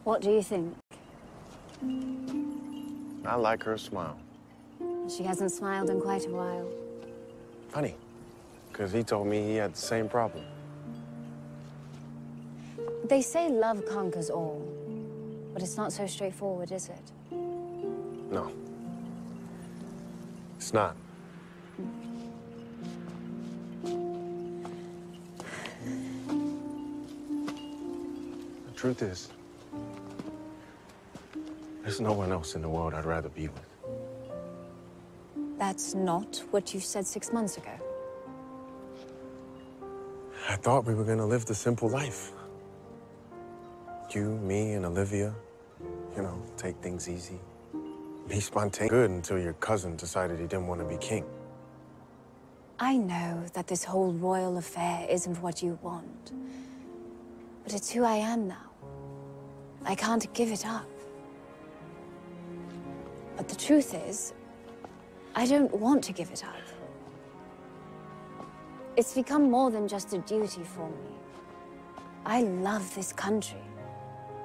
Speaker 8: What do you think?
Speaker 6: I like her smile.
Speaker 8: She hasn't smiled in quite a while.
Speaker 6: Funny, because he told me he had the same problem.
Speaker 8: They say love conquers all, but it's not so straightforward, is it?
Speaker 6: No. It's not. The truth is, there's no one else in the world I'd rather be with.
Speaker 8: That's not what you said 6 months ago.
Speaker 6: I thought we were gonna live the simple life. You, me, and Olivia, you know, take things easy. Be spontaneous. Good until your cousin decided he didn't want to be king.
Speaker 8: I know that this whole royal affair isn't what you want. But it's who I am now. I can't give it up. But the truth is, I don't want to give it up. It's become more than just a duty for me. I love this country.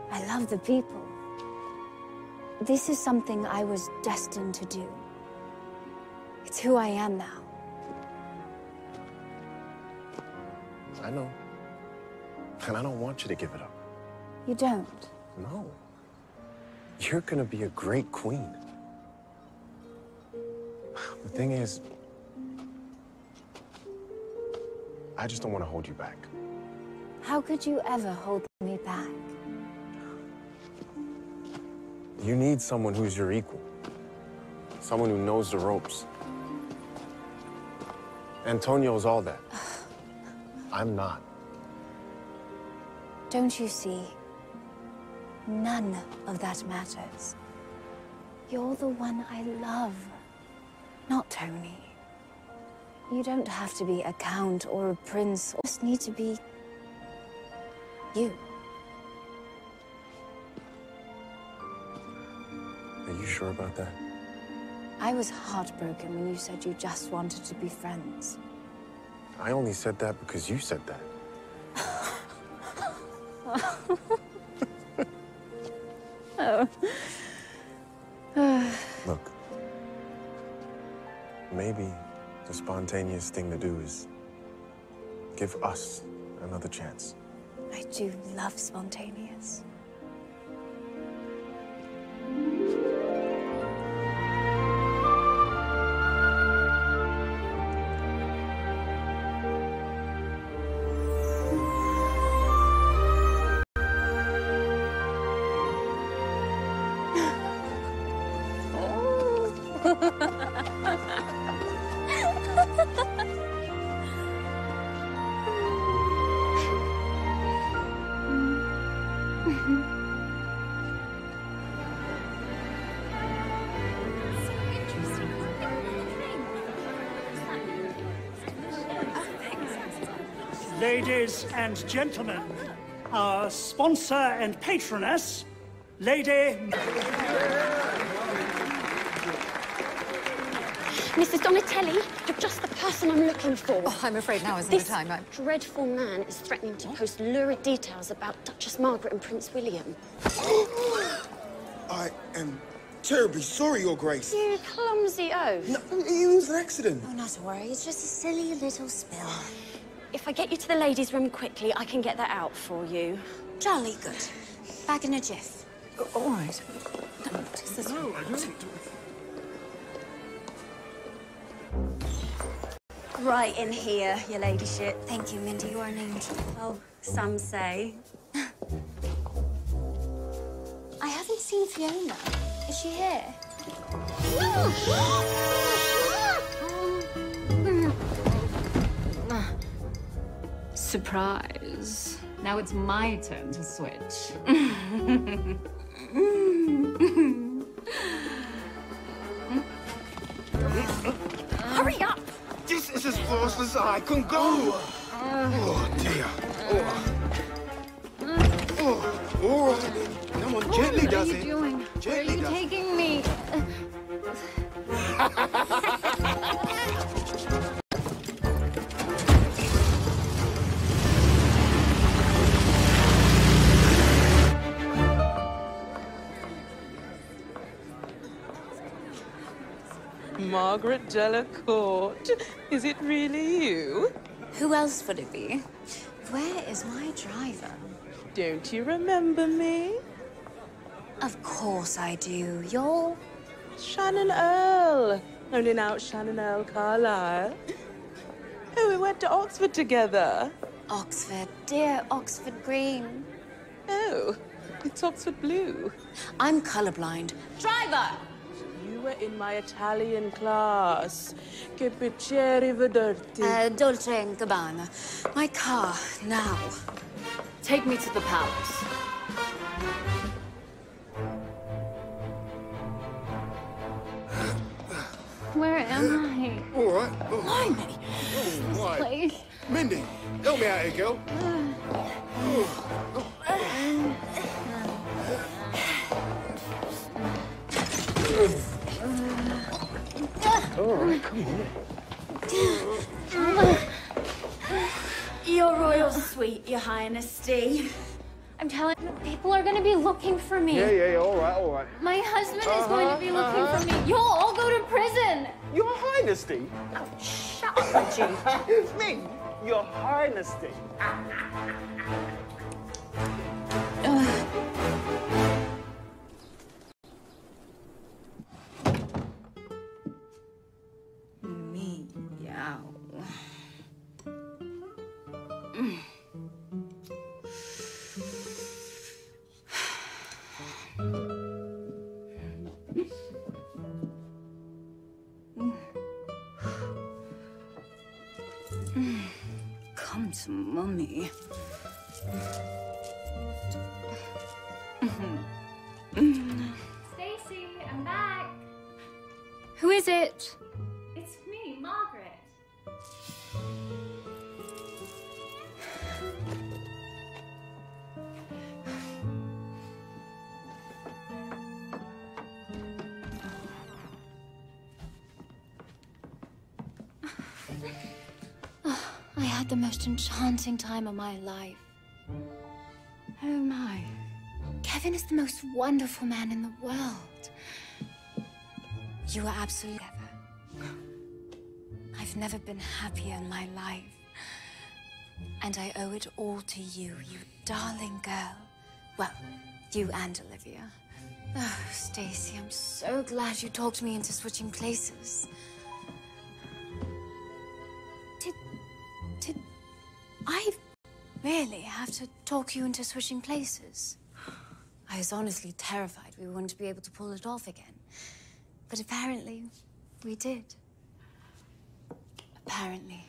Speaker 8: I love the people. This is something I was destined to do. It's who I am now.
Speaker 6: I know. And I don't want you to give it up.
Speaker 8: You don't?
Speaker 6: No. You're gonna be a great queen. The thing is, I just don't want to hold you back.
Speaker 8: How could you ever hold me back?
Speaker 6: You need someone who's your equal. Someone who knows the ropes. Antonio's all that. I'm not.
Speaker 8: Don't you see? None of that matters. You're the one I love, not Tony. You don't have to be a count or a prince. You just need to be you.
Speaker 6: Are you sure about that?
Speaker 8: I was heartbroken when you said you just wanted to be friends.
Speaker 6: I only said that because you said that.
Speaker 8: Oh.
Speaker 6: Look, maybe the spontaneous thing to do is give us another chance.
Speaker 8: I do love spontaneous.
Speaker 15: Ladies and gentlemen, our sponsor and patroness, Lady...
Speaker 12: Mrs. Donatelli, you're just the person I'm looking for.
Speaker 7: Oh, I'm afraid now isn't the time.
Speaker 12: This dreadful man is threatening to post lurid details about Duchess Margaret and Prince William.
Speaker 16: I am terribly sorry, Your Grace.
Speaker 12: You clumsy oaf.
Speaker 16: No, it was an accident.
Speaker 5: Oh, not to worry. It's just a silly little spill.
Speaker 12: If I get you to the ladies' room quickly, I can get that out for you.
Speaker 5: Jolly good. Back in a jiff.
Speaker 7: All right.
Speaker 5: What is this?
Speaker 16: No, I don't.
Speaker 12: right in here, your ladyship.
Speaker 5: Thank you, Mindy. You are an angel.
Speaker 12: Oh, some say.
Speaker 5: I haven't seen Fiona. Is she here?
Speaker 1: Surprise. Now it's my turn to switch.
Speaker 9: Hurry up!
Speaker 16: This is as fast as I can go. Oh, dear. Oh, all right then. Come on, gently does it.
Speaker 1: What are you doing?
Speaker 16: Gently
Speaker 1: Where are you
Speaker 16: does it.
Speaker 1: taking me?
Speaker 17: Margaret Delacourt. Is it really you?
Speaker 5: Who else would it be? Where is my driver?
Speaker 17: Don't you remember me?
Speaker 5: Of course I do. You're...
Speaker 17: Shannon Earl. Only now it's Shannon Earl Carlisle. Oh, we went to Oxford together.
Speaker 5: Oxford. Dear Oxford Green.
Speaker 17: Oh, it's Oxford Blue.
Speaker 5: I'm colorblind. Driver!
Speaker 17: You were in my Italian class. Che piacere vederti.
Speaker 5: Dolce & Gabbana. My car, now.
Speaker 1: Take me to the palace. Where am I?
Speaker 16: All right. Oh.
Speaker 1: Blimey.
Speaker 16: All right.
Speaker 1: Place.
Speaker 16: Mindy, help me out here, girl.
Speaker 14: All right, come on.
Speaker 12: Your royal suite, your highnessy.
Speaker 1: I'm telling you, people are gonna be looking for me.
Speaker 16: Yeah, all right.
Speaker 1: My husband is going to be looking for me. You'll all go to prison.
Speaker 14: Your Highnessy?
Speaker 1: Shut up, Reggie.
Speaker 14: Me? Your Highnessy?
Speaker 1: Meow. Come to Mummy.
Speaker 13: Stacy, I'm back.
Speaker 1: Who is it?
Speaker 13: It's me, Margaret.
Speaker 5: I had the most enchanting time of my life.
Speaker 1: Oh my.
Speaker 5: Kevin is the most wonderful man in the world. You are absolutely ever. I've never been happier in my life. And I owe it all to you, you darling girl. Well, you and Olivia. Oh, Stacy, I'm so glad you talked me into switching places. Did I really have to talk you into switching places? I was honestly terrified we wouldn't be able to pull it off again. But apparently, we did. Apparently.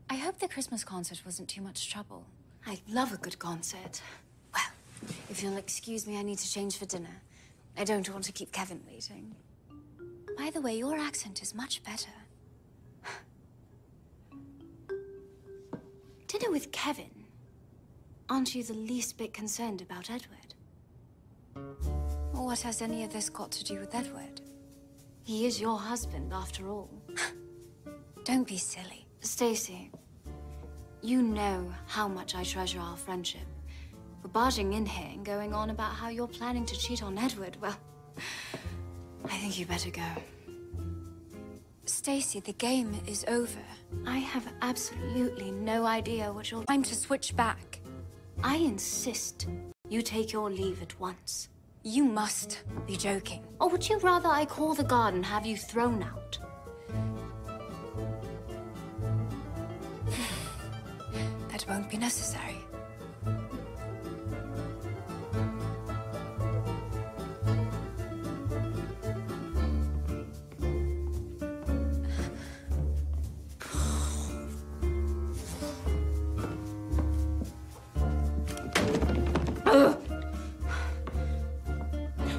Speaker 5: I hope the Christmas concert wasn't too much trouble. I love a good concert. Well, if you'll excuse me, I need to change for dinner. I don't want to keep Kevin waiting. By the way, your accent is much better. Dinner with Kevin? Aren't you the least bit concerned about Edward? What has any of this got to do with Edward? He is your husband, after all. Don't be silly. Stacy, you know how much I treasure our friendship. But barging in here and going on about how you're planning to cheat on Edward, well, I think you better go. Stacy, the game is over. I have absolutely no idea what you're... Time to switch back. I insist you take your leave at once. You must be joking. Or would you rather I call the guard and have you thrown out? won't be necessary.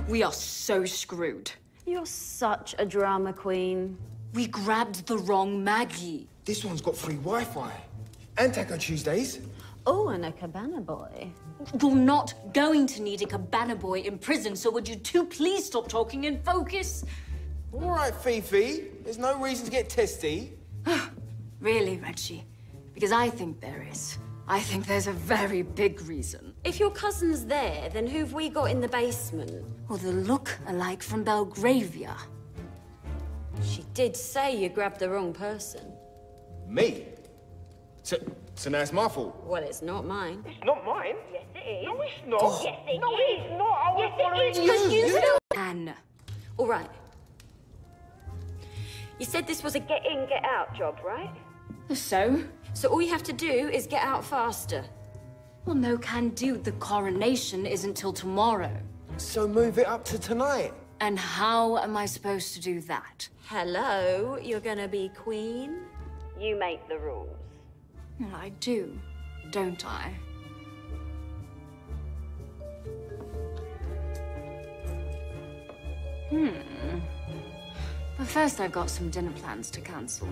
Speaker 18: We are so screwed.
Speaker 12: You're such a drama queen.
Speaker 18: We grabbed the wrong Maggie.
Speaker 16: This one's got free Wi-Fi. And Taco Tuesdays.
Speaker 12: Oh, and a cabana boy.
Speaker 18: You're not going to need a cabana boy in prison, so would you two please stop talking and focus?
Speaker 16: All right, Fifi. There's no reason to get testy.
Speaker 18: Really, Reggie? Because I think there is. I think there's a very big reason.
Speaker 12: If your cousin's there, then who've we got in the basement?
Speaker 18: Well, the look-alike from Belgravia.
Speaker 12: She did say you grabbed the wrong person.
Speaker 16: Me? So now it's my fault.
Speaker 12: Well, it's not mine.
Speaker 14: It's not mine.
Speaker 9: Yes, it is.
Speaker 14: No, it's not.
Speaker 9: Oh. Yes, it
Speaker 14: no,
Speaker 9: is.
Speaker 14: it's not. I was following
Speaker 12: Because you still...
Speaker 18: Anne.
Speaker 12: All right. You said this was a get-in, get-out job, right?
Speaker 18: So?
Speaker 12: So all you have to do is get out faster.
Speaker 18: Well, no can do. The coronation isn't till tomorrow.
Speaker 16: So move it up to tonight.
Speaker 18: And how am I supposed to do that?
Speaker 12: Hello, you're gonna be queen? You make the rules.
Speaker 18: Well, I do, don't I? But first I've got some dinner plans to cancel.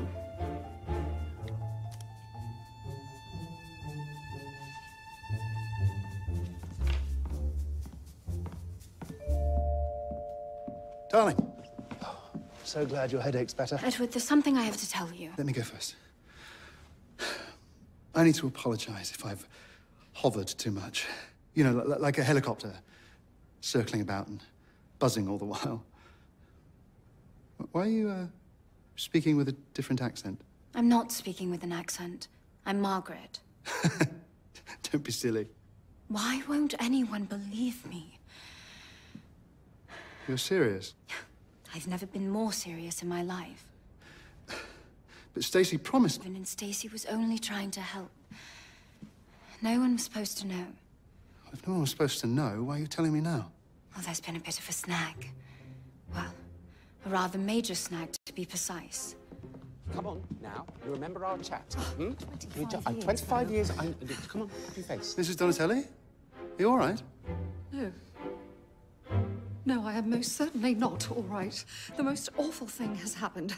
Speaker 3: Darling. Oh, so glad your headache's better.
Speaker 18: Edward, there's something I have to tell you.
Speaker 3: Let me go first. I need to apologize if I've hovered too much. You know, like a helicopter, circling about and buzzing all the while. Why are you, speaking with a different accent?
Speaker 18: I'm not speaking with an accent. I'm Margaret.
Speaker 3: Don't be silly.
Speaker 18: Why won't anyone believe me?
Speaker 3: You're serious?
Speaker 18: I've never been more serious in my life.
Speaker 3: But Stacey promised...
Speaker 18: And Stacey was only trying to help. No one was supposed to know.
Speaker 3: If no one was supposed to know, why are you telling me now?
Speaker 18: Well, there's been a bit of a snag. Well, a rather major snag, to be precise.
Speaker 19: Come on, now. You remember our chat, hmm? 25 years. Come on, up your face.
Speaker 3: Mrs. Donatelli? Are you all right?
Speaker 7: No. No, I am most certainly not all right. The most awful thing has happened.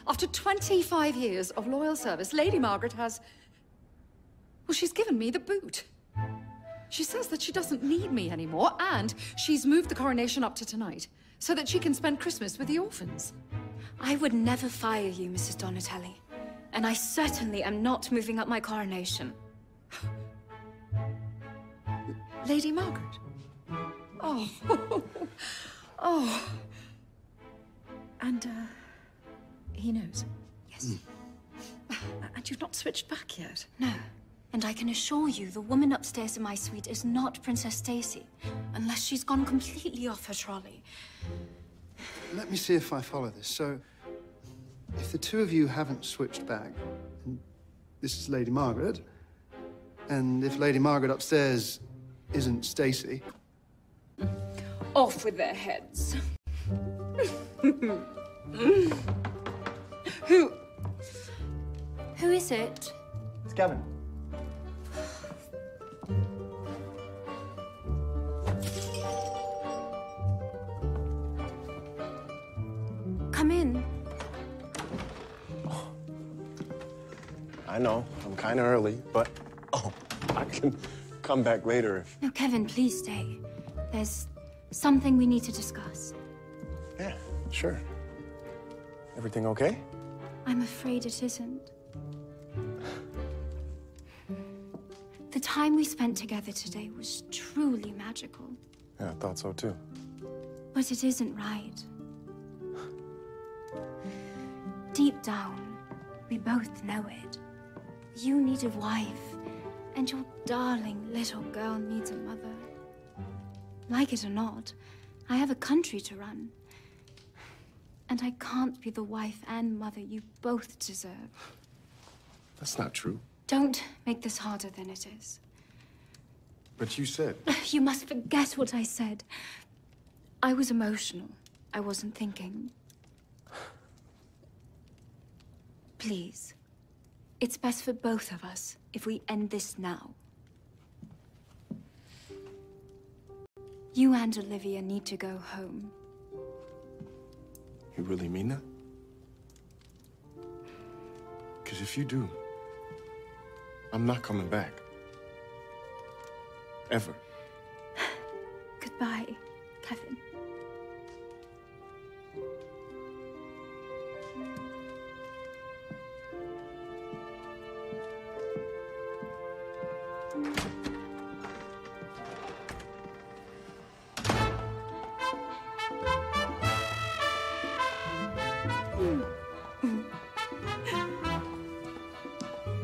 Speaker 7: After 25 years of loyal service, Lady Margaret has... Well, she's given me the boot. She says that she doesn't need me anymore, and she's moved the coronation up to tonight, so that she can spend Christmas with the orphans.
Speaker 18: I would never fire you, Mrs. Donatelli. And I certainly am not moving up my coronation.
Speaker 7: Lady Margaret? Oh. Oh. And, he knows?
Speaker 18: Yes.
Speaker 7: And you've not switched back yet?
Speaker 18: No. And I can assure you, the woman upstairs in my suite is not Princess Stacey, unless she's gone completely off her trolley.
Speaker 3: Let me see if I follow this. So, if the two of you haven't switched back, and this is Lady Margaret, and if Lady Margaret upstairs isn't Stacey...
Speaker 18: Off with their heads. Who is it?
Speaker 19: It's Gavin.
Speaker 18: Come in.
Speaker 6: I know, I'm kind of early, but I can come back later if...
Speaker 18: No, Kevin, please stay. There's something we need to discuss.
Speaker 6: Yeah, sure. Everything okay?
Speaker 18: I'm afraid it isn't. The time we spent together today was truly magical.
Speaker 6: Yeah, I thought so too.
Speaker 18: But it isn't right. Deep down, we both know it. You need a wife, and your darling little girl needs a mother. Like it or not, I have a country to run. And I can't be the wife and mother you both deserve.
Speaker 6: That's not true.
Speaker 18: Don't make this harder than it is.
Speaker 6: But you said...
Speaker 18: You must forget what I said. I was emotional. I wasn't thinking. Please. It's best for both of us if we end this now. You and Olivia need to go home.
Speaker 6: You really mean that? Because if you do, I'm not coming back. Ever.
Speaker 18: Goodbye, Kevin.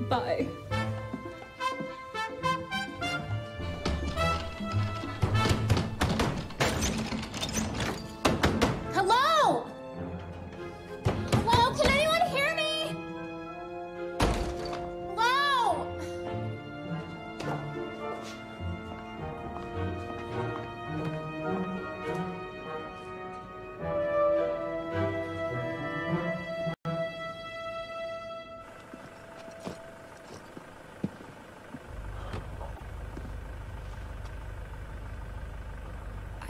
Speaker 18: Bye.
Speaker 1: Hello? Hello? Can anyone hear me? Hello?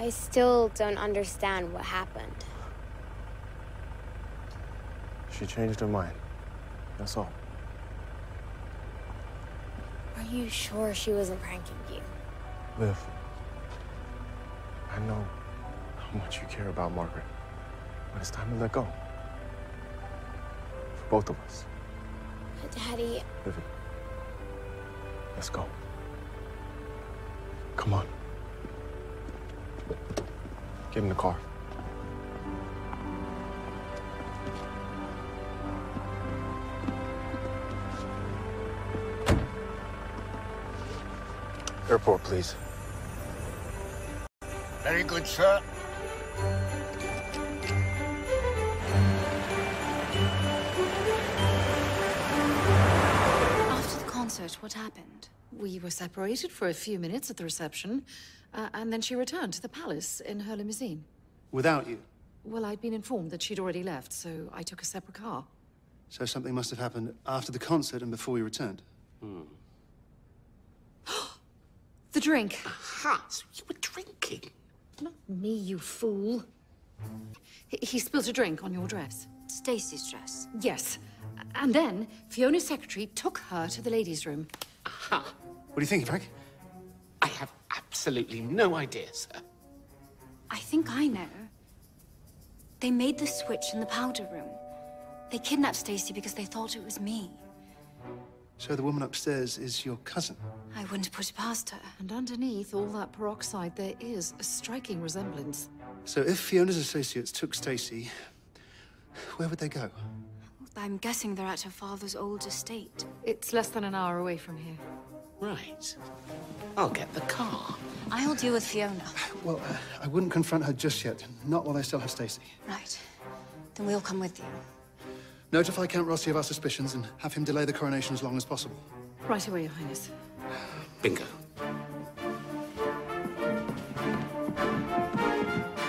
Speaker 13: I still don't understand what happened.
Speaker 6: She changed her mind. That's all.
Speaker 13: Are you sure she wasn't pranking you?
Speaker 6: Liv, I know how much you care about Margaret, but it's time to let go. For both of us.
Speaker 13: But Daddy...
Speaker 6: Livy, let's go. Come on. Get in the car. Airport, please.
Speaker 16: Very good, sir.
Speaker 7: After the concert, what happened? We were separated for a few minutes at the reception, and then she returned to the palace in her limousine.
Speaker 3: Without you?
Speaker 7: Well, I'd been informed that she'd already left, so I took a separate car.
Speaker 3: So something must have happened after the concert and before we returned.
Speaker 7: The drink.
Speaker 16: Aha, so you were drinking.
Speaker 7: Not me, you fool. He spilled a drink on your dress.
Speaker 18: Stacy's dress?
Speaker 7: Yes. And then Fiona's secretary took her to the ladies' room.
Speaker 16: Aha.
Speaker 3: What do you think, Frank?
Speaker 16: I have absolutely no idea, sir.
Speaker 18: I think I know. They made the switch in the powder room. They kidnapped Stacy because they thought it was me.
Speaker 3: So the woman upstairs is your cousin?
Speaker 18: I wouldn't put it past her.
Speaker 7: And underneath all that peroxide, there is a striking resemblance.
Speaker 3: So if Fiona's associates took Stacy, where would they go?
Speaker 18: I'm guessing they're at her father's old estate.
Speaker 7: It's less than an hour away from here.
Speaker 16: Right. I'll get the car.
Speaker 18: I'll deal with Fiona.
Speaker 3: Well, I wouldn't confront her just yet. Not while I still have Stacy.
Speaker 18: Right. Then we'll come with you.
Speaker 3: Notify Count Rossi of our suspicions and have him delay the coronation as long as possible.
Speaker 7: Right away, Your Highness.
Speaker 16: Bingo.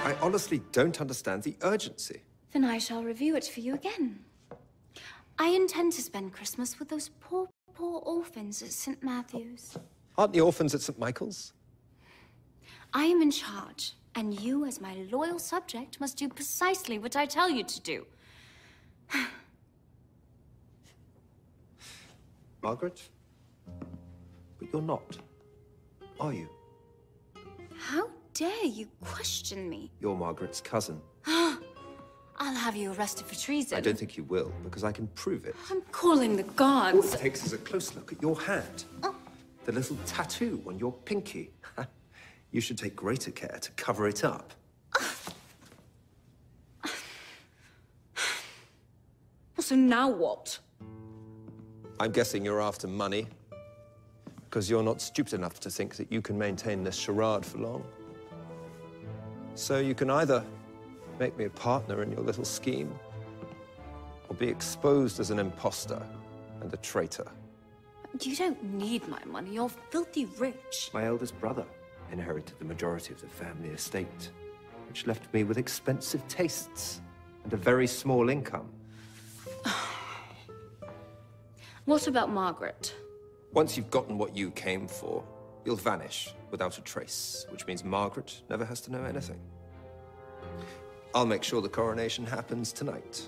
Speaker 10: I honestly don't understand the urgency.
Speaker 18: Then I shall review it for you again. I intend to spend Christmas with those poor orphans at St. Matthew's.
Speaker 10: Aren't the orphans at St. Michael's?
Speaker 18: I am in charge, and you, as my loyal subject, must do precisely what I tell you to do.
Speaker 10: Margaret? But you're not, are you?
Speaker 18: How dare you question me?
Speaker 10: You're Margaret's cousin.
Speaker 18: I'll have you arrested for treason.
Speaker 10: I don't think you will, because I can prove it.
Speaker 18: I'm calling the
Speaker 10: All
Speaker 18: guards.
Speaker 10: it takes is a close look at your hand. The little tattoo on your pinky. You should take greater care to cover it up.
Speaker 18: So now what?
Speaker 10: I'm guessing you're after money, because you're not stupid enough to think that you can maintain this charade for long. So you can either make me a partner in your little scheme, or be exposed as an imposter and a traitor.
Speaker 18: You don't need my money. You're filthy rich.
Speaker 10: My eldest brother inherited the majority of the family estate, which left me with expensive tastes and a very small income.
Speaker 18: What about Margaret?
Speaker 10: Once you've gotten what you came for, you'll vanish without a trace, which means Margaret never has to know anything. I'll make sure the coronation happens tonight.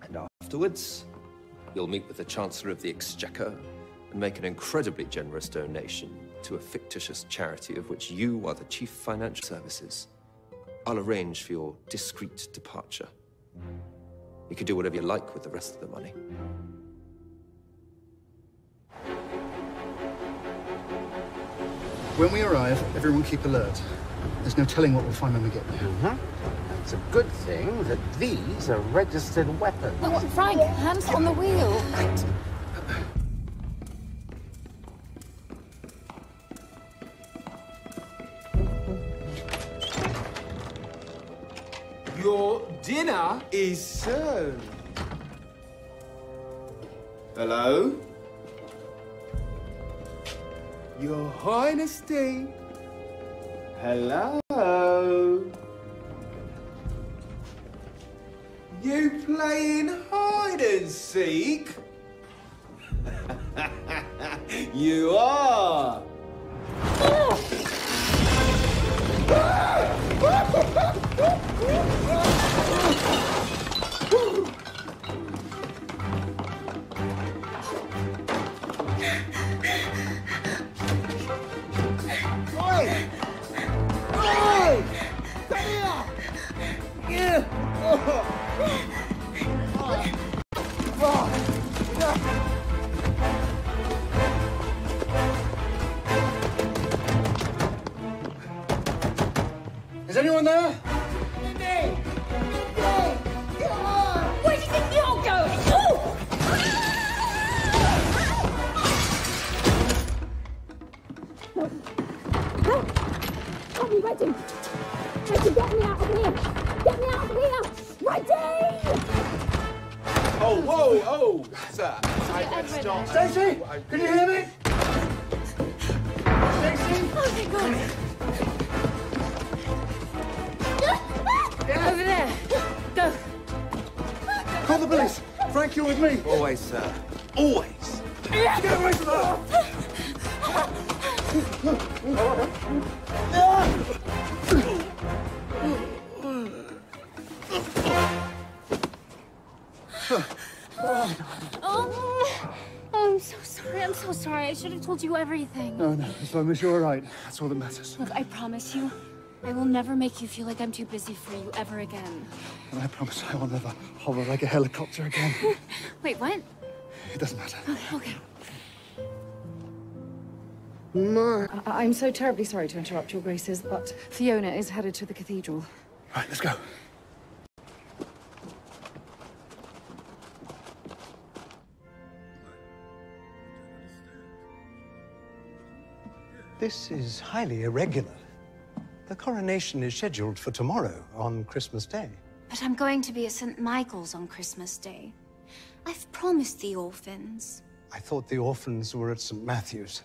Speaker 10: And afterwards, you'll meet with the Chancellor of the Exchequer and make an incredibly generous donation to a fictitious charity of which you are the chief financial services. I'll arrange for your discreet departure. You can do whatever you like with the rest of the money.
Speaker 3: When we arrive, everyone keep alert. There's no telling what we'll find when we get there.
Speaker 19: It's a good thing that these are registered weapons.
Speaker 18: No, Frank, hands on the wheel.
Speaker 11: Your dinner is served. Hello? Your Highness. Hello? You playing hide and seek? You are.
Speaker 3: Is anyone there?
Speaker 18: Where do you think you're going?
Speaker 4: Are we ready? Ready, get me out of here! Get me out of here! Ready!
Speaker 11: Oh, whoa, oh, sir. Stop.
Speaker 3: Stacey, can you hear me? Stacey?
Speaker 18: Oh, my God. Over there. Go.
Speaker 3: Call the police. Frank, you're with me.
Speaker 10: Always, sir. Always.
Speaker 3: Get away from her!
Speaker 1: Oh, I'm so sorry. I'm so sorry. I should have told you everything.
Speaker 3: No, as long as you're all right, that's all that matters.
Speaker 1: Look, I promise you, I will never make you feel like I'm too busy for you ever again.
Speaker 3: And I promise I will never hover like a helicopter again.
Speaker 1: Wait, what?
Speaker 3: It doesn't matter.
Speaker 1: Okay.
Speaker 7: I'm so terribly sorry to interrupt your graces, but Fiona is headed to the cathedral.
Speaker 3: Right, let's go.
Speaker 20: This is highly irregular. The coronation is scheduled for tomorrow, on Christmas Day.
Speaker 18: But I'm going to be at St. Michael's on Christmas Day. I've promised the orphans.
Speaker 20: I thought the orphans were at St. Matthew's.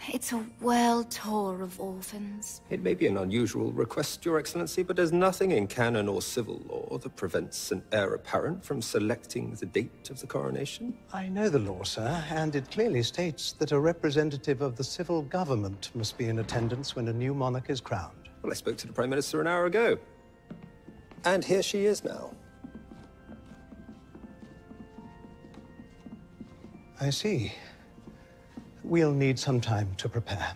Speaker 18: It's a world tour of orphans.
Speaker 10: It may be an unusual request, Your Excellency, but there's nothing in canon or civil law that prevents an heir apparent from selecting the date of the coronation.
Speaker 20: I know the law, sir, and it clearly states that a representative of the civil government must be in attendance when a new monarch is crowned.
Speaker 10: Well, I spoke to the Prime Minister an hour ago. And here she is now.
Speaker 20: I see. We'll need some time to prepare.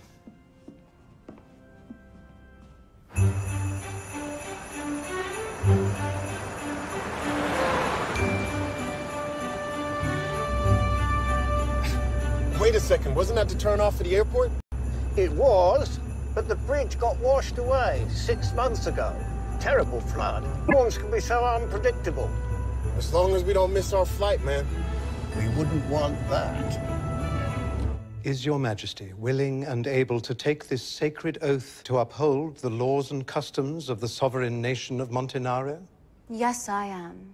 Speaker 6: Wait a second, wasn't that the turn off for the airport?
Speaker 21: It was, but the bridge got washed away 6 months ago. Terrible flood. Storms can be so unpredictable.
Speaker 6: As long as we don't miss our flight, man.
Speaker 21: We wouldn't want that.
Speaker 20: Is Your Majesty willing and able to take this sacred oath to uphold the laws and customs of the sovereign nation of Montenaro?
Speaker 18: Yes, I am.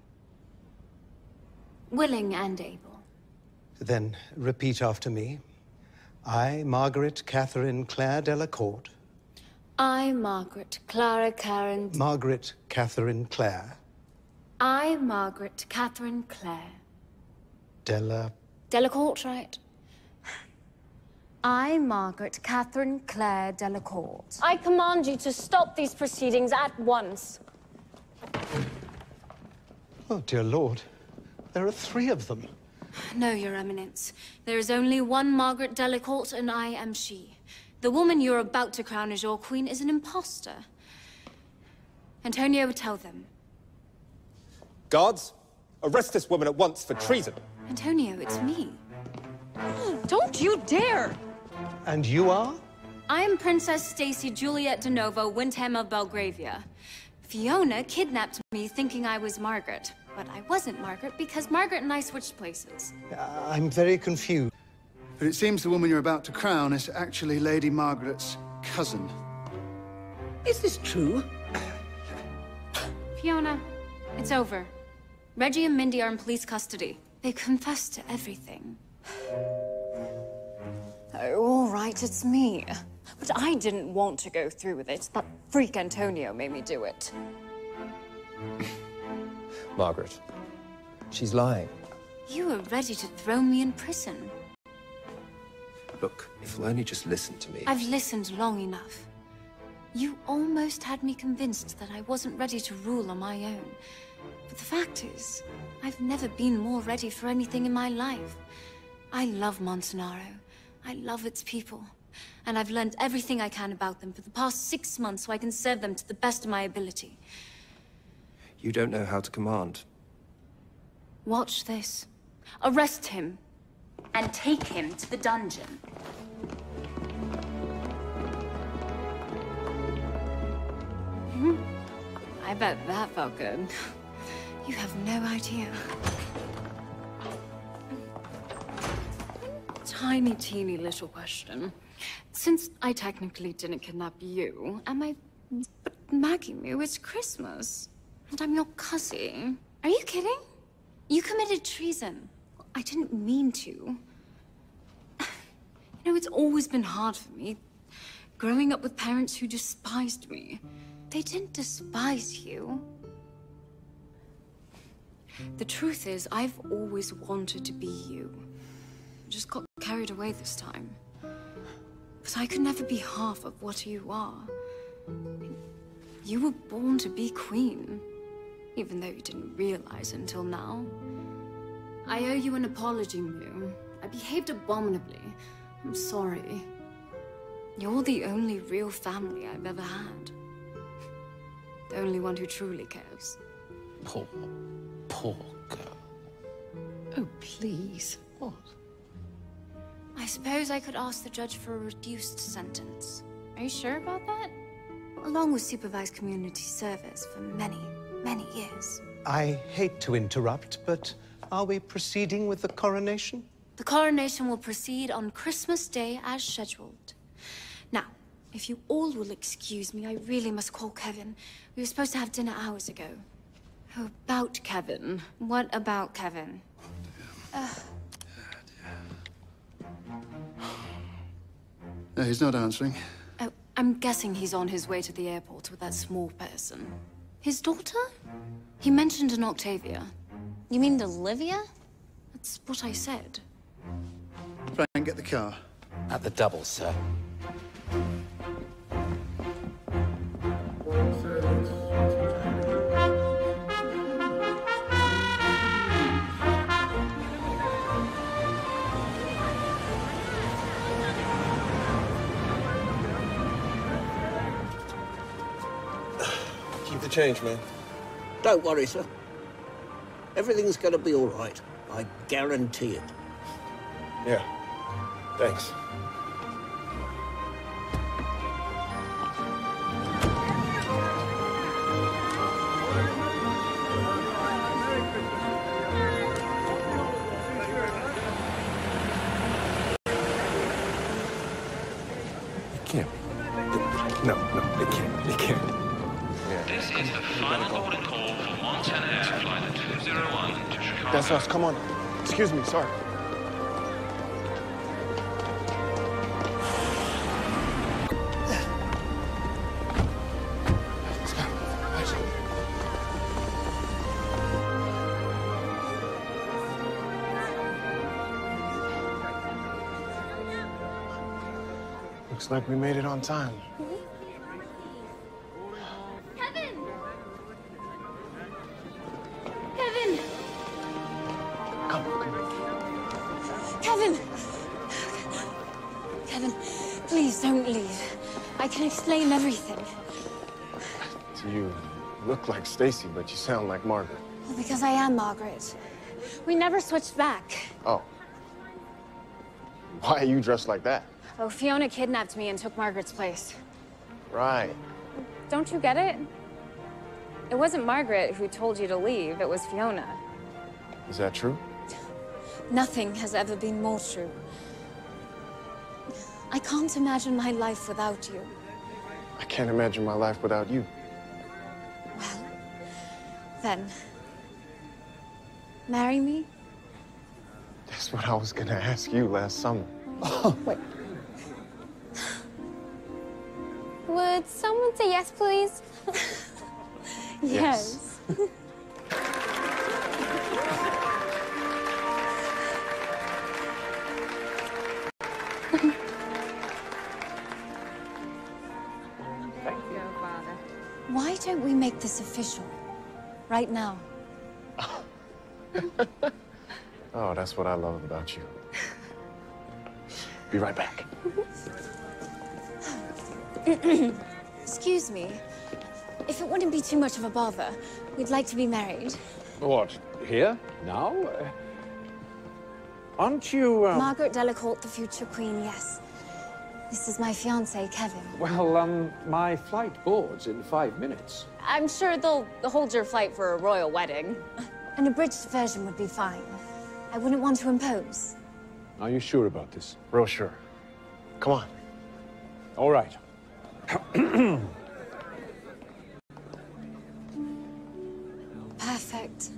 Speaker 18: Willing and able.
Speaker 20: Then repeat after me. I, Margaret Catherine Claire Delacourt.
Speaker 5: I, Margaret Clara Karen...
Speaker 20: Margaret Catherine Claire.
Speaker 5: I, Margaret Catherine Claire. Delacourt, right? I, Margaret Catherine Claire Delacourt.
Speaker 13: I command you to stop these proceedings at once.
Speaker 20: Oh, dear Lord. There are 3 of them.
Speaker 5: No, Your Eminence. There is only one Margaret Delacourt, and I am she. The woman you're about to crown as your queen is an imposter. Antonio, tell them.
Speaker 2: Guards, arrest this woman at once for treason.
Speaker 5: Antonio, it's me.
Speaker 13: Don't you dare!
Speaker 20: And you are?
Speaker 5: I am Princess Stacy Juliet de Novo, Windham of Belgravia. Fiona kidnapped me thinking I was Margaret. But I wasn't Margaret because Margaret and I switched places.
Speaker 20: I'm very confused.
Speaker 3: But it seems the woman you're about to crown is actually Lady Margaret's cousin.
Speaker 22: Is this true?
Speaker 5: Fiona, it's over. Reggie and Mindy are in police custody. They confessed to everything.
Speaker 12: Oh, all right, it's me. But I didn't want to go through with it. That freak Antonio made me do it.
Speaker 10: Margaret, she's lying.
Speaker 5: You were ready to throw me in prison.
Speaker 10: Look, if you'll only just listen to me.
Speaker 5: I've listened long enough. You almost had me convinced that I wasn't ready to rule on my own. But the fact is, I've never been more ready for anything in my life. I love Montanaro. I love its people. And I've learned everything I can about them for the past 6 months so I can serve them to the best of my ability.
Speaker 10: You don't know how to command.
Speaker 5: Watch this. Arrest him. And take him to the dungeon. I bet that felt good. You have no idea. Tiny, teeny little question. Since I technically didn't kidnap you, am I... But Maggie Moo, it's Christmas. And I'm your cousin. Are you kidding? You committed treason. I didn't mean to. You know, it's always been hard for me. Growing up with parents who despised me. They didn't despise you. The truth is, I've always wanted to be you. I just got carried away this time. But I could never be half of what you are. You were born to be queen, even though you didn't realize until now. I owe you an apology, Moo. I behaved abominably. I'm sorry. You're the only real family I've ever had. The only one who truly cares.
Speaker 22: Poor girl. Oh, please. What?
Speaker 5: I suppose I could ask the judge for a reduced sentence. Are you sure about that? Along with supervised community service for many, many years.
Speaker 20: I hate to interrupt, but are we proceeding with the coronation?
Speaker 5: The coronation will proceed on Christmas Day as scheduled. Now, if you all will excuse me, I really must call Kevin. We were supposed to have dinner hours ago. Oh, about Kevin. What about Kevin?
Speaker 3: No, he's not answering.
Speaker 5: Oh, I'm guessing he's on his way to the airport with that small person. His daughter? He mentioned an Octavia.
Speaker 12: You mean Olivia?
Speaker 5: That's what I said.
Speaker 3: Try and get the car.
Speaker 22: At the double, sir.
Speaker 6: Keep the change, man.
Speaker 21: Don't worry, sir. Everything's going to be all right. I guarantee it.
Speaker 6: Yeah. Thanks. It can't be. No, it can't. It can't.
Speaker 23: This is the final boarding call for 110 Air Flight 201 to Chicago.
Speaker 6: That's us. Come on. Excuse me. Sorry. Looks like we made it on time.
Speaker 13: Kevin! Kevin!
Speaker 12: Kevin! Kevin, please don't leave. I can explain everything.
Speaker 6: So you look like Stacy, but you sound like Margaret.
Speaker 12: Well, because I am Margaret. We never switched back.
Speaker 6: Oh. Why are you dressed like that?
Speaker 12: Oh, Fiona kidnapped me and took Margaret's place.
Speaker 6: Right.
Speaker 12: Don't you get it? It wasn't Margaret who told you to leave, it was Fiona.
Speaker 6: Is that true?
Speaker 12: Nothing has ever been more true. I can't imagine my life without you.
Speaker 6: I can't imagine my life without you.
Speaker 12: Then, marry me?
Speaker 6: That's what I was gonna ask you last summer.
Speaker 12: Wait.
Speaker 13: Would someone say yes, please?
Speaker 12: Yes. Why don't we make this official? Right now.
Speaker 6: Oh, that's what I love about you. Be right back.
Speaker 12: Excuse me. If it wouldn't be too much of a bother, we'd like to be married.
Speaker 8: What, here? Now? Aren't you,
Speaker 12: Margaret Delacourt, the future queen, yes. This is my fiancé, Kevin.
Speaker 8: Well, my flight boards in 5 minutes.
Speaker 12: I'm sure they'll hold your flight for a royal wedding. An abridged version would be fine. I wouldn't want to impose.
Speaker 8: Are you sure about this?
Speaker 6: Real sure. Come on.
Speaker 8: All right.
Speaker 12: Perfect.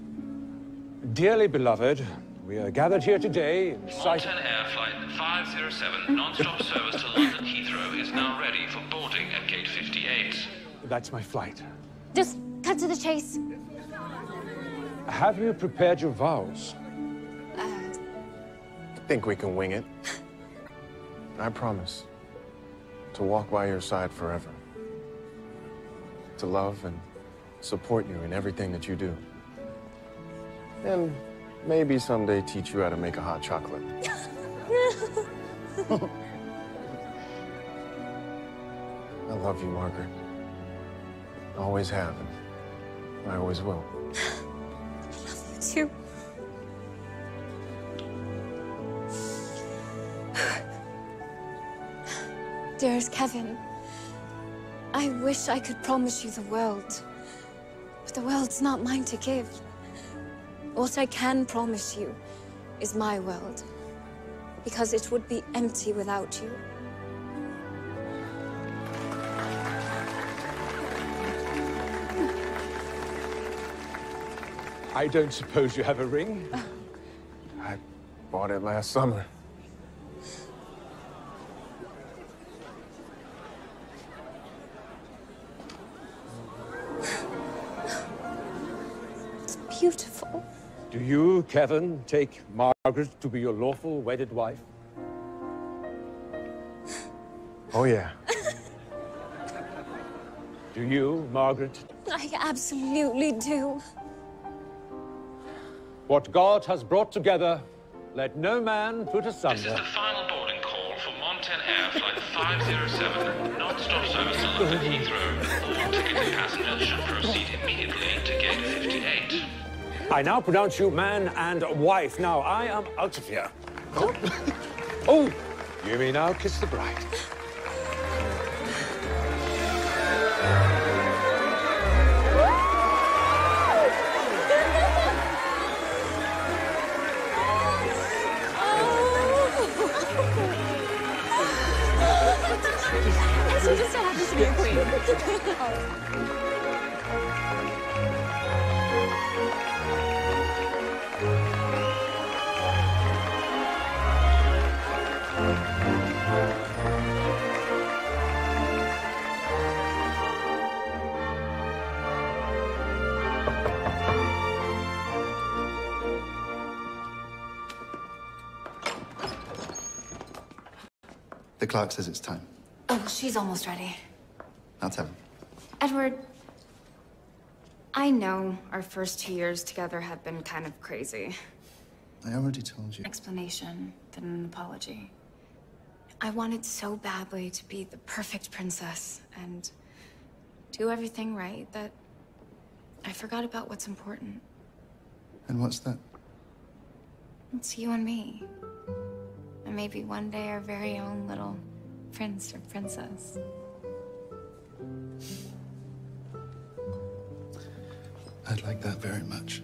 Speaker 8: Dearly beloved, we are gathered here today in sight...
Speaker 23: 110 Air Flight 507, non-stop service to London Heathrow is now ready for boarding at gate 58.
Speaker 8: That's my flight.
Speaker 12: Just cut to the chase.
Speaker 8: Have you prepared your vows?
Speaker 6: I think we can wing it. I promise to walk by your side forever. To love and support you in everything that you do. And maybe someday teach you how to make a hot chocolate. I love you, Margaret. I always have, and I always will.
Speaker 12: You too. Dearest Kevin, I wish I could promise you the world, but the world's not mine to give. What I can promise you is my world, because it would be empty without you.
Speaker 8: I don't suppose you have a ring?
Speaker 6: I bought it last summer.
Speaker 12: It's beautiful.
Speaker 8: Do you, Kevin, take Margaret to be your lawful wedded wife?
Speaker 6: Oh, yeah.
Speaker 8: Do you, Margaret?
Speaker 12: I absolutely do.
Speaker 8: What God has brought together, let no man put asunder.
Speaker 23: This is the final boarding call for 110 Air Flight 507, non-stop service to London Heathrow. All ticketed passengers should proceed immediately to gate 58.
Speaker 8: I now pronounce you man and wife. Now, I am out of here. Oh, you may now kiss the bride.
Speaker 12: She just so happens to be a queen.
Speaker 3: The clerk says it's time.
Speaker 18: Oh, she's almost ready.
Speaker 9: I'll tell him.
Speaker 18: Edward, I know our first 2 years together have been kind of crazy.
Speaker 9: I already told you.
Speaker 18: Explanation, then an apology. I wanted so badly to be the perfect princess and do everything right that I forgot about what's important.
Speaker 9: And what's that?
Speaker 18: It's you and me. And maybe one day our very own little prince or princess.
Speaker 9: I'd like that very much.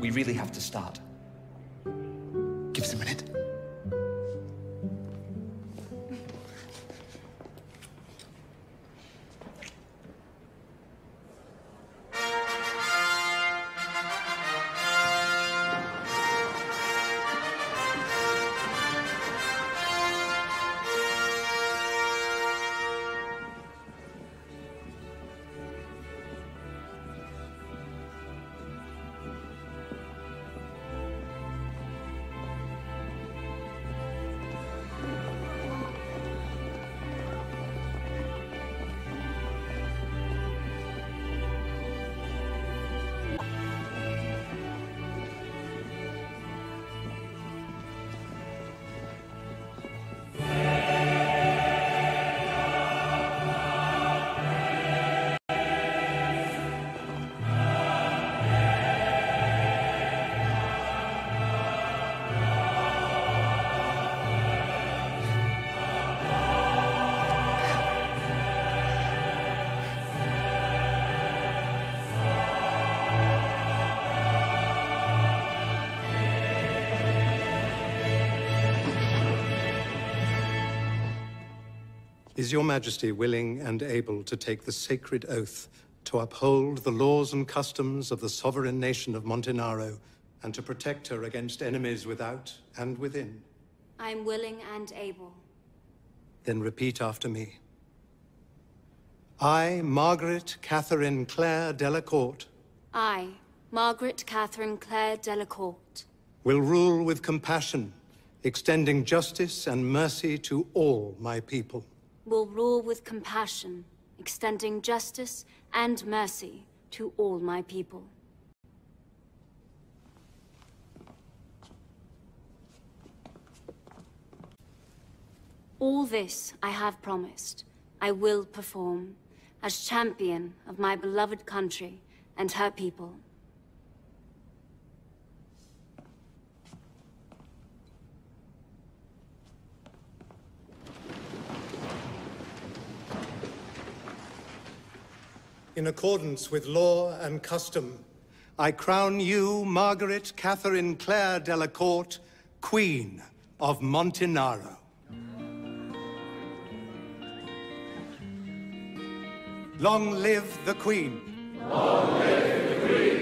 Speaker 10: We really have to start.
Speaker 9: Give us a minute.
Speaker 20: Is your Majesty willing and able to take the sacred oath to uphold the laws and customs of the sovereign nation of Montenaro and to protect her against enemies without and within?
Speaker 18: I'm willing and able.
Speaker 20: Then repeat after me. I, Margaret Catherine Clare Delacourt,
Speaker 18: I, Margaret Catherine Clare Delacourt,
Speaker 20: will rule with compassion, extending justice and mercy to all my people.
Speaker 18: will rule with compassion, extending justice and mercy to all my people. All this I have promised, I will perform, as champion of my beloved country and her people.
Speaker 20: In accordance with law and custom, I crown you, Margaret Catherine Clare Delacourt, Queen of Montenaro. Long live the Queen!
Speaker 15: Long live the Queen!